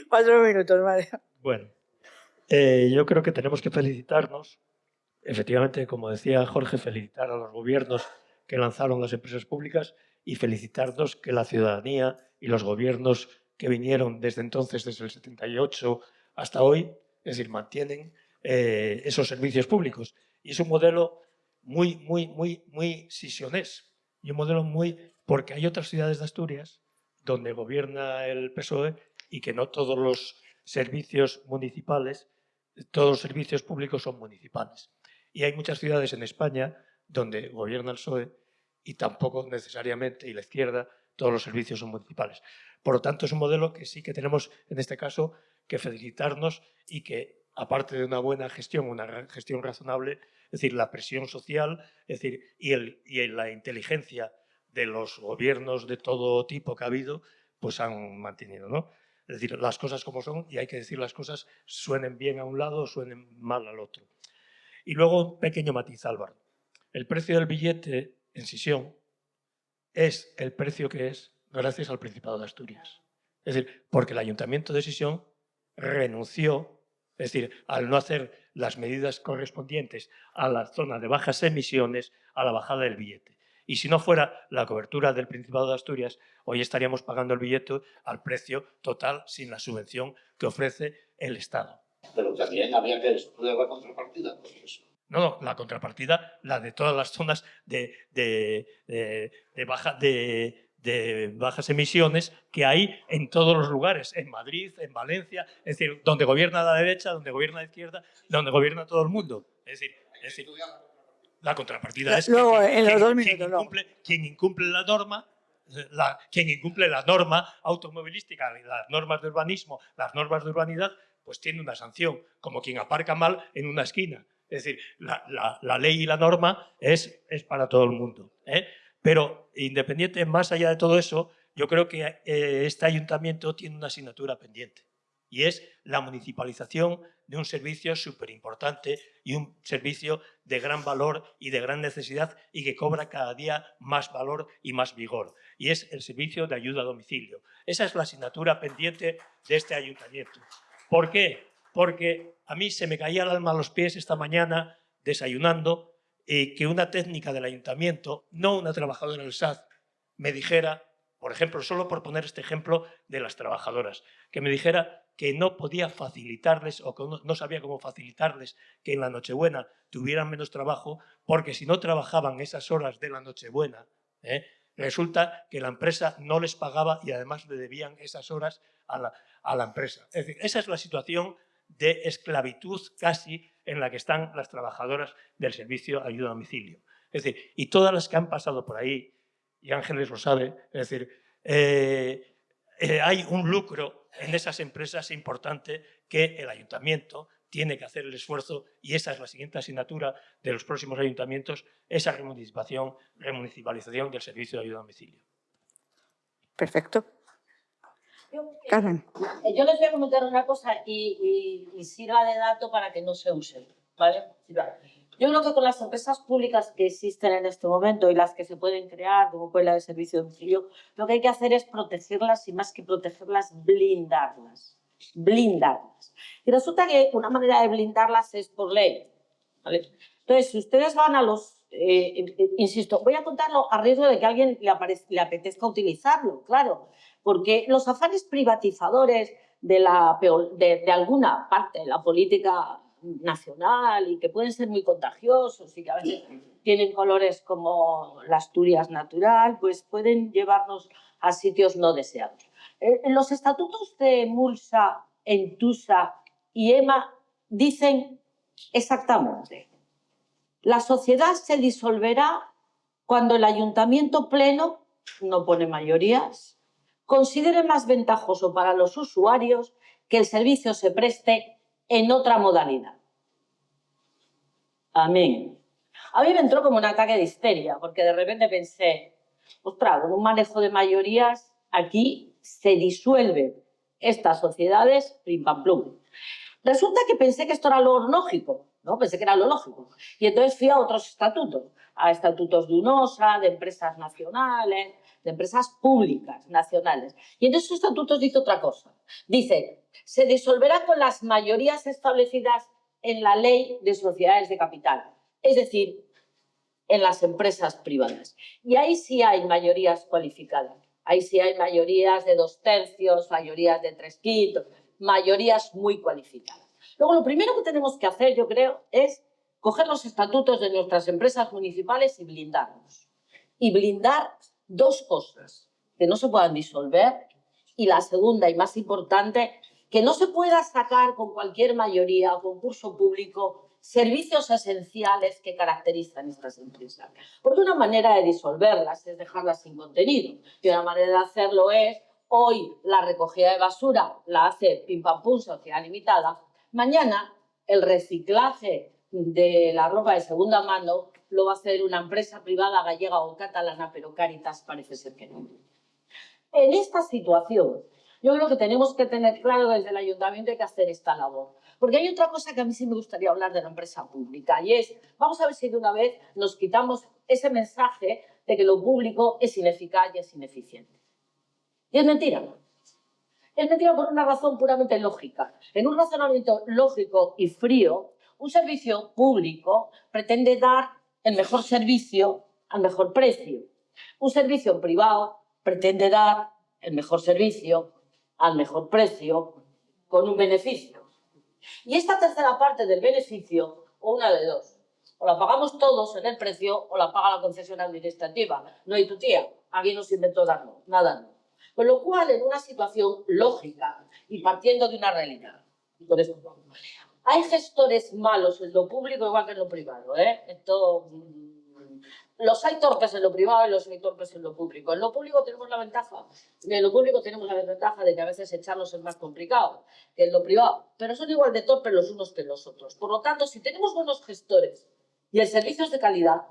4 minutos, Mario. Bueno, yo creo que tenemos que felicitarnos, efectivamente, como decía Jorge, felicitar a los gobiernos que lanzaron las empresas públicas y felicitarnos que la ciudadanía y los gobiernos que vinieron desde entonces, desde el 78 hasta hoy, es decir, mantienen esos servicios públicos. Y es un modelo muy sisionés y un modelo porque hay otras ciudades de Asturias donde gobierna el PSOE y que no todos los servicios municipales, todos los servicios públicos son municipales. Y hay muchas ciudades en España donde gobierna el PSOE y tampoco necesariamente, y la izquierda, todos los servicios son municipales. Por lo tanto, es un modelo que sí que tenemos, en este caso, que felicitarnos y que, aparte de una buena gestión, una gestión razonable, es decir, la presión social, es decir, y la inteligencia de los gobiernos de todo tipo que ha habido, pues han mantenido, ¿no? Es decir, las cosas como son, y hay que decir las cosas, suenen bien a un lado o suenen mal al otro. Y luego un pequeño matiz, Álvaro. El precio del billete en Sisión es el precio que es gracias al Principado de Asturias. Es decir, porque el Ayuntamiento de Sisión renunció Es decir, al no hacer las medidas correspondientes a la zona de bajas emisiones, a la bajada del billete. Y si no fuera la cobertura del Principado de Asturias, hoy estaríamos pagando el billete al precio total sin la subvención que ofrece el Estado. Pero también había que estudiar la contrapartida. Pues. No, la contrapartida, la de todas las zonas de bajas emisiones que hay en todos los lugares, en Madrid, en Valencia, es decir, donde gobierna la derecha, donde gobierna la izquierda, donde gobierna todo el mundo. Es decir la contrapartida es luego, que en los 2 minutos, quien incumple la norma, quien incumple la norma automovilística, las normas de urbanismo, las normas de urbanidad, pues tiene una sanción, como quien aparca mal en una esquina. Es decir, la ley y la norma es para todo el mundo, ¿eh? Pero independiente, más allá de todo eso, yo creo que este ayuntamiento tiene una asignatura pendiente y es la municipalización de un servicio súper importante y un servicio de gran valor y de gran necesidad y que cobra cada día más valor y más vigor. Y es el servicio de ayuda a domicilio. Esa es la asignatura pendiente de este ayuntamiento. ¿Por qué? Porque a mí se me caía el alma a los pies esta mañana desayunando que una técnica del ayuntamiento, no una trabajadora del SAD, me dijera, por ejemplo, solo por poner este ejemplo de las trabajadoras, que me dijera que no podía facilitarles o que no sabía cómo facilitarles que en la Nochebuena tuvieran menos trabajo, porque si no trabajaban esas horas de la Nochebuena, resulta que la empresa no les pagaba y además le debían esas horas a la empresa. Es decir, esa es la situación de esclavitud casi en la que están las trabajadoras del servicio de ayuda a domicilio. Es decir, y todas las que han pasado por ahí, y Ángeles lo sabe, es decir, hay un lucro en esas empresas importante que el ayuntamiento tiene que hacer el esfuerzo y esa es la siguiente asignatura de los próximos ayuntamientos, esa remunicipalización del servicio de ayuda a domicilio. Perfecto. Carmen. Yo les voy a comentar una cosa y sirva de dato para que no se use, ¿vale? Yo creo que con las empresas públicas que existen en este momento y las que se pueden crear, como fue la de servicio de domicilio, lo que hay que hacer es protegerlas y más que protegerlas, blindarlas. Blindarlas. Y resulta que una manera de blindarlas es por ley, ¿vale? Entonces, si ustedes van a los... insisto, voy a contarlo a riesgo de que a alguien le apetezca utilizarlo, claro, porque los afanes privatizadores de alguna parte de la política nacional y que pueden ser muy contagiosos y que a veces tienen colores como la Asturias natural, pues pueden llevarnos a sitios no deseados. Los estatutos de Mulsa, Entusa y EMA dicen exactamente: la sociedad se disolverá cuando el ayuntamiento pleno, no pone mayorías, considere más ventajoso para los usuarios que el servicio se preste en otra modalidad. Amén. A mí me entró como un ataque de histeria, porque de repente pensé, ostras, con un manejo de mayorías aquí se disuelven estas sociedades plim pam plum. Resulta que pensé que esto era lo lógico, ¿no? Pensé que era lo lógico. Y entonces fui a otros estatutos, a estatutos de UNOSA, de empresas nacionales, de empresas públicas nacionales. Y en esos estatutos dice otra cosa. Dice, se disolverá con las mayorías establecidas en la ley de sociedades de capital, es decir, en las empresas privadas. Y ahí sí hay mayorías cualificadas. Ahí sí hay mayorías de 2/3, mayorías de 3/5, mayorías muy cualificadas. Luego, lo primero que tenemos que hacer, yo creo, es coger los estatutos de nuestras empresas municipales y blindarlos. Y blindar dos cosas: que no se puedan disolver, y la segunda y más importante, que no se pueda sacar con cualquier mayoría o concurso público servicios esenciales que caracterizan estas empresas. Porque una manera de disolverlas es dejarlas sin contenido, y una manera de hacerlo es: hoy la recogida de basura la hace Pim Pam Pum Sociedad Limitada, mañana el reciclaje de la ropa de segunda mano lo va a hacer una empresa privada gallega o catalana, pero Cáritas parece ser que no. En esta situación, yo creo que tenemos que tener claro desde el ayuntamiento hay que hacer esta labor. Porque hay otra cosa que a mí sí me gustaría hablar de la empresa pública, y es, vamos a ver si de una vez nos quitamos ese mensaje de que lo público es ineficaz y es ineficiente. Y es mentira. Es negativa por una razón puramente lógica. En un razonamiento lógico y frío, un servicio público pretende dar el mejor servicio al mejor precio. Un servicio privado pretende dar el mejor servicio al mejor precio con un beneficio. Y esta tercera parte del beneficio, o una de dos, o la pagamos todos en el precio o la paga la concesión administrativa. No hay tu tía, alguien nos inventó darlo, nada no. Con lo cual, en una situación lógica y partiendo de una realidad, y con esto hay gestores malos en lo público igual que en lo privado, ¿eh? Esto, los hay torpes en lo privado y los hay torpes en lo público. En lo público tenemos la ventaja, en lo público tenemos la desventaja de que a veces echarlos es más complicado que en lo privado, pero son igual de torpes los unos que los otros. Por lo tanto, si tenemos buenos gestores y el servicio es de calidad,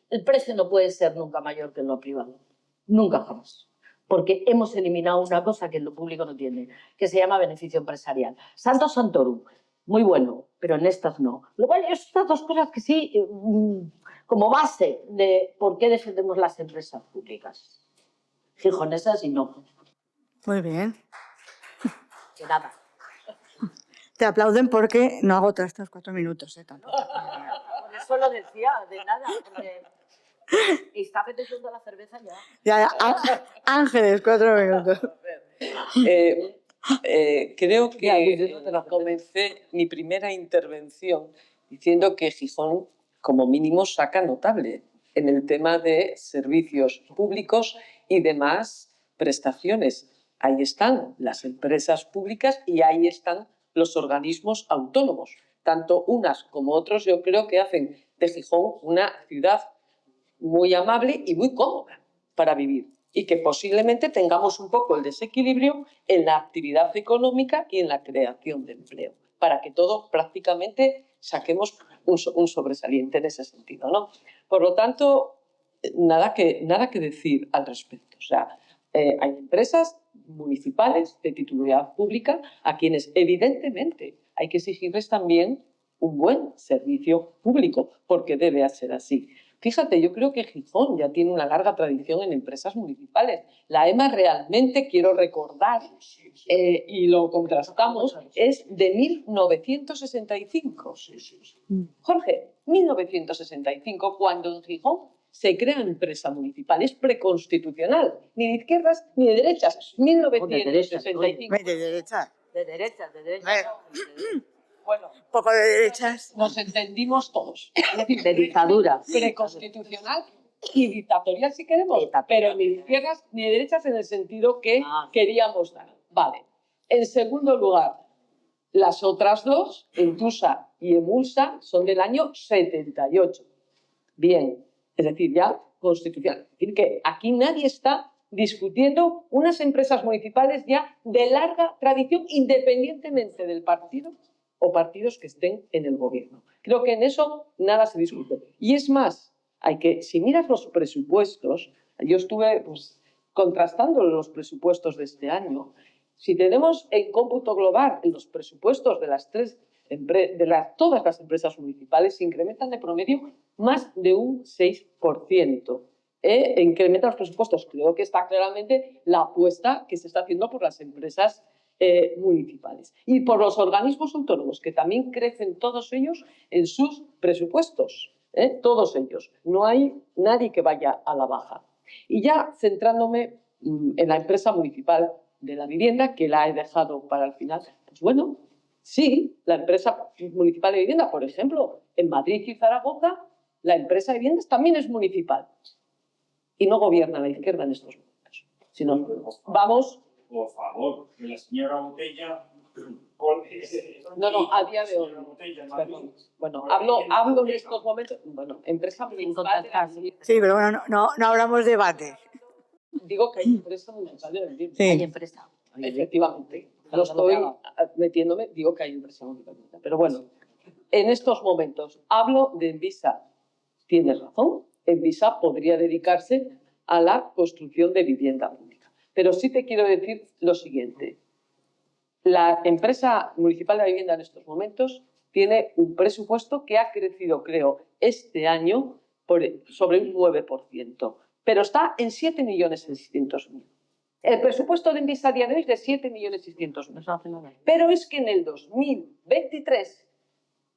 el precio no puede ser nunca mayor que en lo privado. Nunca jamás. Porque hemos eliminado una cosa que en lo público no tiene, que se llama beneficio empresarial. Santo Santorum, muy bueno, pero en estas no. Luego hay estas dos cosas que sí, como base de por qué defendemos las empresas públicas. Gijonesas y no. Muy bien. Que nada. Te aplauden porque no agotas estos 4 minutos, tampoco. Por eso lo decía, de nada. Porque está apeteciendo la cerveza ya. Ya, Ángeles, 4 minutos. Creo que comencé mi primera intervención diciendo que Gijón, como mínimo, saca notable en el tema de servicios públicos y demás prestaciones. Ahí están las empresas públicas y ahí están los organismos autónomos. Tanto unas como otros, yo creo que hacen de Gijón una ciudad muy amable y muy cómoda para vivir. Y que posiblemente tengamos un poco el desequilibrio en la actividad económica y en la creación de empleo, para que todos prácticamente saquemos un sobresaliente en ese sentido, ¿no? Por lo tanto, nada que decir al respecto. O sea, hay empresas municipales de titularidad pública a quienes evidentemente hay que exigirles también un buen servicio público, porque debe ser así. Fíjate, yo creo que Gijón ya tiene una larga tradición en empresas municipales. La EMA realmente, quiero recordar, y lo contrastamos, es de 1965. Jorge, 1965, cuando en Gijón se crea empresa municipal. Es preconstitucional, ni de izquierdas ni de derechas. 1965. De derecha. De derecha. Bueno, Poco de derechas. nos entendimos todos. De dictadura. Preconstitucional y dictatorial si queremos, pero ni de izquierdas ni de derechas en el sentido que queríamos dar. Vale. En segundo lugar, las otras dos, Entusa y Emulsa, son del año 78. Bien, es decir, ya constitucional. Es decir, que aquí nadie está discutiendo unas empresas municipales ya de larga tradición, independientemente del partido o partidos que estén en el gobierno. Creo que en eso nada se discute. Y es más, si miras los presupuestos, yo estuve contrastando los presupuestos de este año. Si tenemos en cómputo global los presupuestos de todas las empresas municipales, se incrementan de promedio más de un 6%. Incrementan los presupuestos. Creo que está claramente la apuesta que se está haciendo por las empresas municipales y por los organismos autónomos, que también crecen todos ellos en sus presupuestos, todos ellos. No hay nadie que vaya a la baja. Y ya centrándome en la empresa municipal de la vivienda, que la he dejado para el final, pues bueno, sí, la empresa municipal de vivienda, por ejemplo, en Madrid y Zaragoza, la empresa de viviendas también es municipal y no gobierna la izquierda en estos momentos. Si no, vamos... Por favor, que la señora Botella... No, a día de hoy. Perdón. Bueno, hablo en estos momentos... Bueno, empresa municipal de la vivienda. Sí, pero bueno, no hablamos de debate. Digo que hay empresa municipal de la vivienda. Sí. Hay empresa. Efectivamente. No estoy metiéndome, digo que hay empresa municipal. Pero bueno, en estos momentos hablo de Envisa. Tienes razón, Envisa podría dedicarse a la construcción de vivienda pública. Pero sí te quiero decir lo siguiente. La empresa municipal de la vivienda en estos momentos tiene un presupuesto que ha crecido, creo, este año sobre un 9%, pero está en 7.600.000. El presupuesto de Envisa a día de hoy es de 7.600.000. No se hace nada. Pero es que en el 2023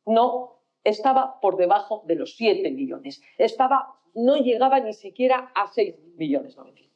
no estaba por debajo de los 7 millones. No llegaba ni siquiera a 6.900.000.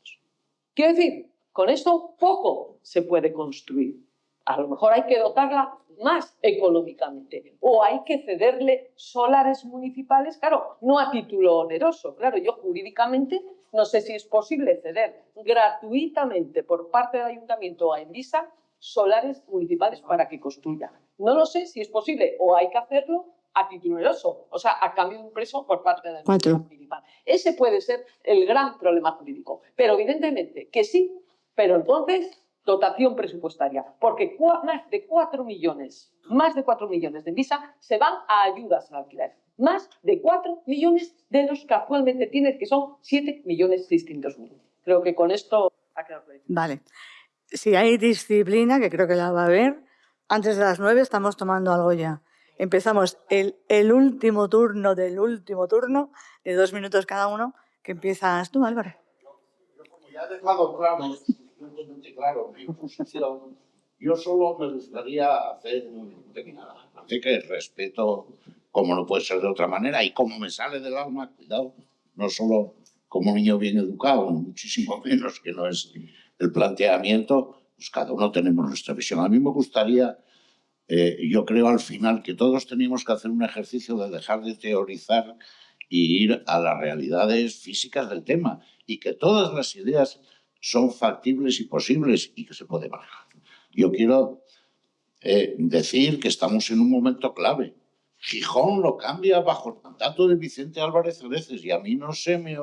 Quiero decir, con esto poco se puede construir. A lo mejor hay que dotarla más económicamente o hay que cederle solares municipales, claro, no a título oneroso. Claro, yo jurídicamente no sé si es posible ceder gratuitamente por parte del ayuntamiento a Envisa solares municipales para que construya. No lo sé si es posible o hay que hacerlo a título oneroso, o sea, a cambio de un precio por parte de la Cuatro. municipal. Ese puede ser el gran problema jurídico. Pero evidentemente que sí, pero entonces dotación presupuestaria, porque más de 4 millones de Envisa se van a ayudas al alquiler. Más de 4 millones de los que actualmente tiene, que son 7.600.000. Creo que con esto ha quedado claro. Vale. Si hay disciplina, que creo que la va a haber, antes de las 9 estamos tomando algo ya. Empezamos el último turno del último turno, de 2 minutos cada uno, que empiezas tú, Álvaro. Como ya he dejado suficientemente claro mi posición, yo solo me gustaría hacer que respeto, como no puede ser de otra manera, y como me sale del alma, cuidado, no solo como niño bien educado, muchísimo menos, que no es el planteamiento, pues cada uno tenemos nuestra visión. A mí me gustaría, yo creo al final que todos tenemos que hacer un ejercicio de dejar de teorizar y ir a las realidades físicas del tema, y que todas las ideas son factibles y posibles y que se puede manejar. Yo quiero decir que estamos en un momento clave. Gijón lo cambia bajo el mandato de Vicente Álvarez Cereces y a mí no se me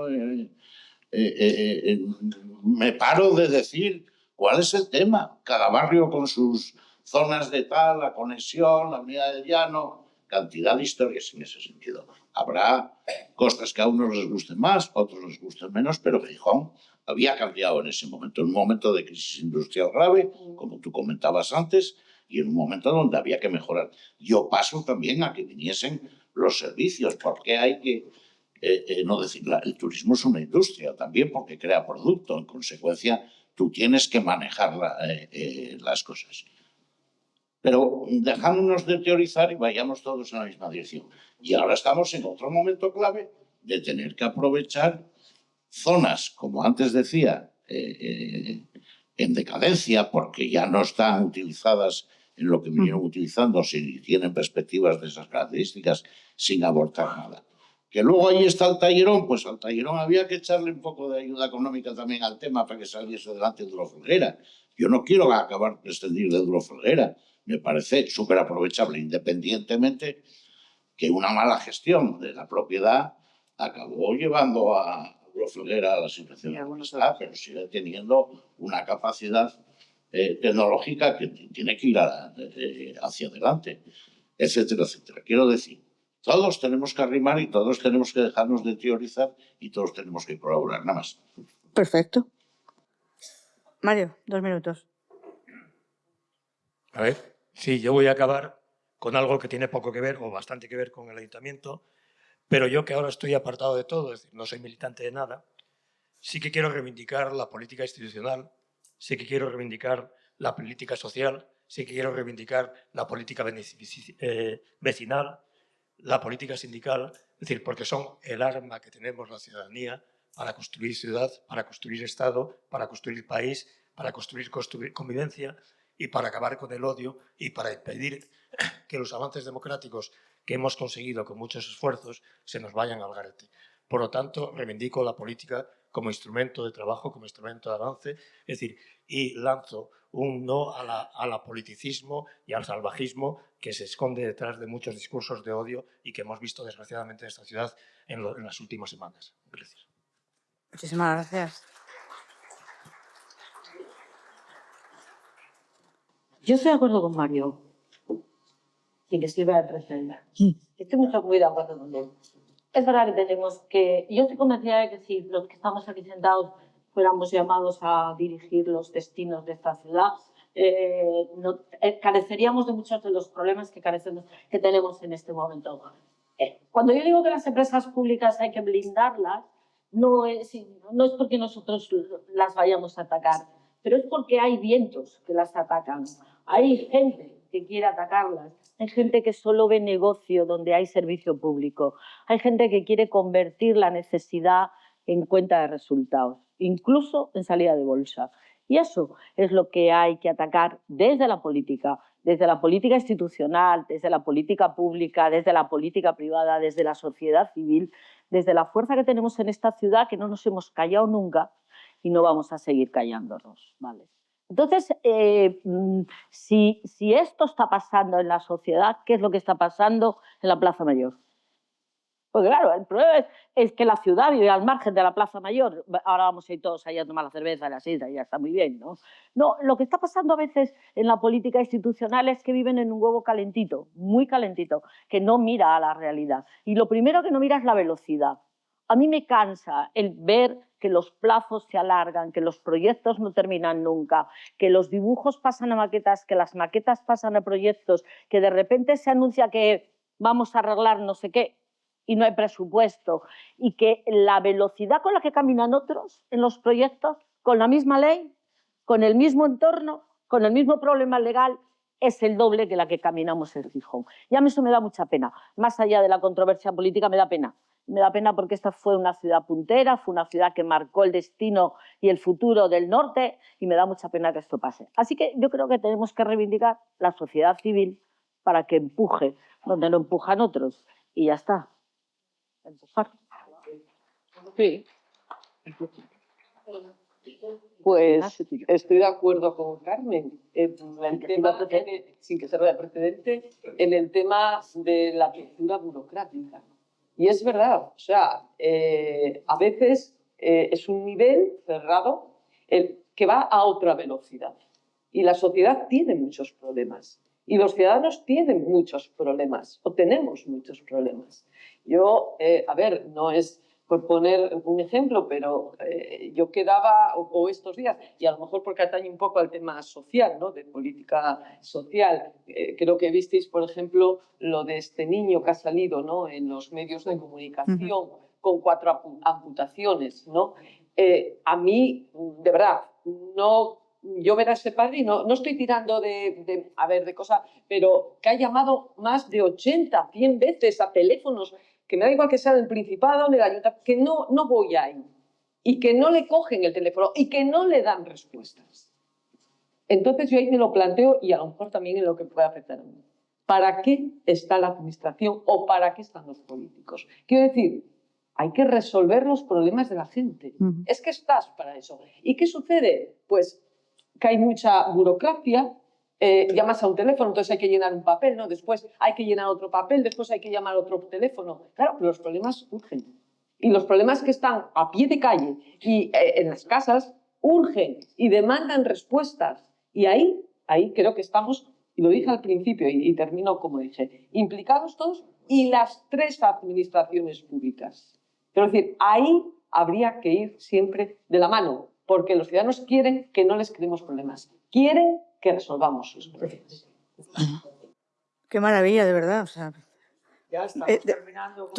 paro de decir cuál es el tema. Cada barrio con sus zonas de tal, la conexión, la unidad del llano, cantidad de historias en ese sentido. Habrá cosas que a unos les gusten más, a otros les gusten menos, pero Gijón había cambiado en ese momento, en un momento de crisis industrial grave, como tú comentabas antes, y en un momento donde había que mejorar. Yo paso también a que viniesen los servicios, porque hay que no decir, el turismo es una industria también porque crea producto, en consecuencia tú tienes que manejar las cosas. Pero dejándonos de teorizar y vayamos todos en la misma dirección. Y ahora estamos en otro momento clave de tener que aprovechar zonas, como antes decía, en decadencia, porque ya no están utilizadas en lo que vinieron utilizando, si tienen perspectivas de esas características, sin abortar nada. Que luego ahí está el Tallerón, pues al Tallerón había que echarle un poco de ayuda económica también al tema para que saliese adelante Duro Felguera. Yo no quiero acabar prescindir de Duro Felguera, me parece súper aprovechable, independientemente que una mala gestión de la propiedad acabó llevando a Duro Felguera a la situación en que está, pero sigue teniendo una capacidad tecnológica que tiene que ir hacia adelante, etcétera, etcétera. Quiero decir, todos tenemos que arrimar y todos tenemos que dejarnos de teorizar y todos tenemos que colaborar, nada más. Perfecto. Mario, 2 minutos. A ver, sí, yo voy a acabar con algo que tiene poco que ver o bastante que ver con el ayuntamiento, pero yo que ahora estoy apartado de todo, es decir, no soy militante de nada, sí que quiero reivindicar la política institucional, sí que quiero reivindicar la política social, sí que quiero reivindicar la política vecinal, la política sindical, es decir, porque son el arma que tenemos la ciudadanía para construir ciudad, para construir Estado, para construir país, para construir convivencia y para acabar con el odio y para impedir que los avances democráticos que hemos conseguido con muchos esfuerzos se nos vayan al garete. Por lo tanto, reivindico la política como instrumento de trabajo, como instrumento de avance, es decir, y lanzo un no al politicismo y al salvajismo que se esconde detrás de muchos discursos de odio y que hemos visto desgraciadamente en esta ciudad en las últimas semanas. Gracias. Muchísimas gracias. Yo estoy de acuerdo con Mario, sin que sirva de precedente. Estoy mucho de acuerdo con él. Es verdad que tenemos que... Yo estoy convencida de que si los que estamos aquí sentados fuéramos llamados a dirigir los destinos de esta ciudad, careceríamos de muchos de los problemas que tenemos en este momento. Cuando yo digo que las empresas públicas hay que blindarlas, no es porque nosotros las vayamos a atacar, pero es porque hay vientos que las atacan, hay gente que quiere atacarlas, hay gente que solo ve negocio donde hay servicio público, hay gente que quiere convertir la necesidad en cuenta de resultados, incluso en salida de bolsa. Y eso es lo que hay que atacar desde la política institucional, desde la política pública, desde la política privada, desde la sociedad civil, desde la fuerza que tenemos en esta ciudad, que no nos hemos callado nunca y no vamos a seguir callándonos, ¿vale? Entonces, si esto está pasando en la sociedad, ¿qué es lo que está pasando en la Plaza Mayor? Porque claro, el problema es que la ciudad vive al margen de la Plaza Mayor. Ahora vamos a ir todos allá a tomar la cerveza a las islas y ya está muy bien, ¿no? No, lo que está pasando a veces en la política institucional es que viven en un huevo calentito, muy calentito, que no mira a la realidad. Y lo primero que no mira es la velocidad. A mí me cansa el ver que los plazos se alargan, que los proyectos no terminan nunca, que los dibujos pasan a maquetas, que las maquetas pasan a proyectos, que de repente se anuncia que vamos a arreglar no sé qué y no hay presupuesto, y que la velocidad con la que caminan otros en los proyectos, con la misma ley, con el mismo entorno, con el mismo problema legal, es el doble que la que caminamos en Gijón. Y a mí eso me da mucha pena. Más allá de la controversia política, me da pena. Me da pena porque esta fue una ciudad puntera, fue una ciudad que marcó el destino y el futuro del norte, y me da mucha pena que esto pase. Así que yo creo que tenemos que reivindicar la sociedad civil para que empuje donde no empujan otros. Y ya está. Empujar. Sí. Pues estoy de acuerdo con Carmen en el tema, sin que sea precedente, en el tema de la cultura burocrática. Y es verdad, o sea, a veces es un nivel cerrado que va a otra velocidad. Y la sociedad tiene muchos problemas. Y los ciudadanos tienen muchos problemas, o tenemos muchos problemas. Yo, a ver, no es por poner un ejemplo, pero yo quedaba, o estos días, y a lo mejor porque atañe un poco al tema social, ¿no? De política social, creo que visteis, por ejemplo, lo de este niño que ha salido, ¿no? En los medios de comunicación, con 4 amputaciones, ¿no? A mí, de verdad, no... Yo ver a ese padre y no estoy tirando de cosas, pero que ha llamado más de 80, 100 veces a teléfonos, que me da igual que sea del Principado, del Ayuntamiento, que no voy ahí, y que no le cogen el teléfono y que no le dan respuestas. Entonces yo ahí me lo planteo, y a lo mejor también en lo que puede afectar a mí. ¿Para qué está la administración o para qué están los políticos? Quiero decir, hay que resolver los problemas de la gente. Es que estás para eso. ¿Y qué sucede? Pues que hay mucha burocracia, llamas a un teléfono, entonces hay que llenar un papel, ¿no? Después hay que llenar otro papel, después hay que llamar a otro teléfono. Claro, pero los problemas urgen. Y los problemas que están a pie de calle y en las casas urgen y demandan respuestas. Y ahí creo que estamos, y lo dije al principio y termino como dije, implicados todos y las 3 administraciones públicas. Quiero decir, ahí habría que ir siempre de la mano, porque los ciudadanos quieren que no les creemos problemas, quieren que resolvamos sus problemas. Qué maravilla, de verdad. O sea, Ya estamos terminando.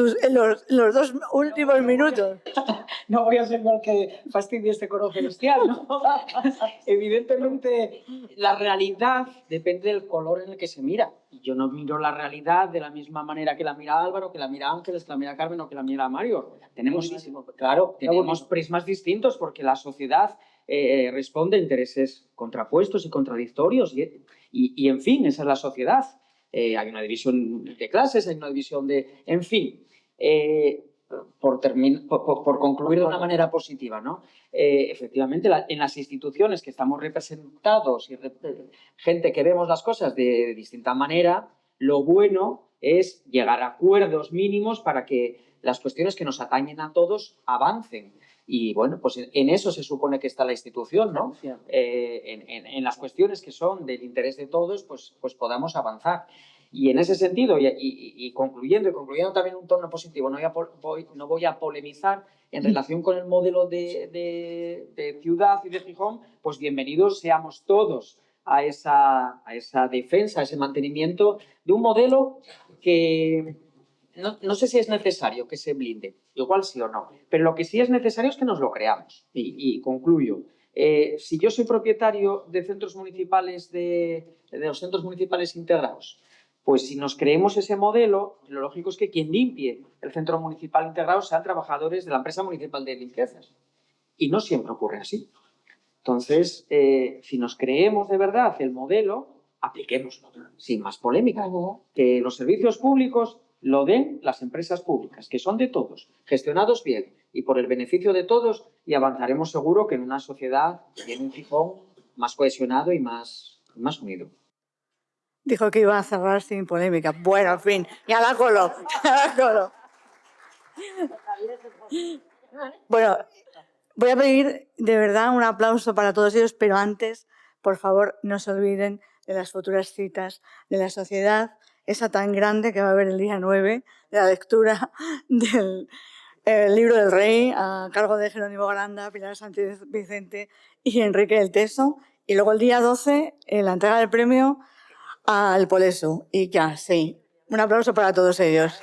los 2 últimos minutos. No voy a ser el que fastidie este coro celestial, ¿no? Evidentemente, la realidad depende del color en el que se mira. Y yo no miro la realidad de la misma manera que la mira Álvaro, que la mira Ángeles, que la mira Carmen o que la mira Mario. Tenemos prismas distintos porque la sociedad responde a intereses contrapuestos y contradictorios. Y en fin, esa es la sociedad. Hay una división de clases, hay una división de... En fin, por concluir de una manera positiva, ¿no? Efectivamente, en las instituciones que estamos representados y gente que vemos las cosas de distinta manera, lo bueno es llegar a acuerdos mínimos para que las cuestiones que nos atañen a todos avancen. Y bueno, pues en eso se supone que está la institución, ¿no? En las cuestiones que son del interés de todos, pues podamos avanzar. Y en ese sentido, y concluyendo también un tono positivo, no voy a polemizar en relación con el modelo de ciudad y de Gijón, pues bienvenidos seamos todos a esa defensa, a ese mantenimiento de un modelo que no sé si es necesario que se blinde, igual sí o no, pero lo que sí es necesario es que nos lo creamos. Y concluyo. Si yo soy propietario de centros municipales de los centros municipales integrados, pues si nos creemos ese modelo, lo lógico es que quien limpie el centro municipal integrado sean trabajadores de la empresa municipal de limpiezas. Y no siempre ocurre así. Entonces, si nos creemos de verdad el modelo, apliquémoslo, sin más polémica. Que los servicios públicos lo den las empresas públicas, que son de todos, gestionados bien y por el beneficio de todos, y avanzaremos seguro que en una sociedad y en un Gijón más cohesionado y más unido. Dijo que iba a cerrar sin polémica. Bueno, en fin, ya la coló. Ya la coló. Bueno, voy a pedir de verdad un aplauso para todos ellos, pero antes, por favor, no se olviden de las futuras citas de la sociedad, esa tan grande que va a haber el día 9, de la lectura del libro del Rey, a cargo de Jerónimo Granda, Pilar Sánchez Vicente y Enrique del Teso. Y luego el día 12, la entrega del premio al Poleso. Y ya, sí. Un aplauso para todos ellos.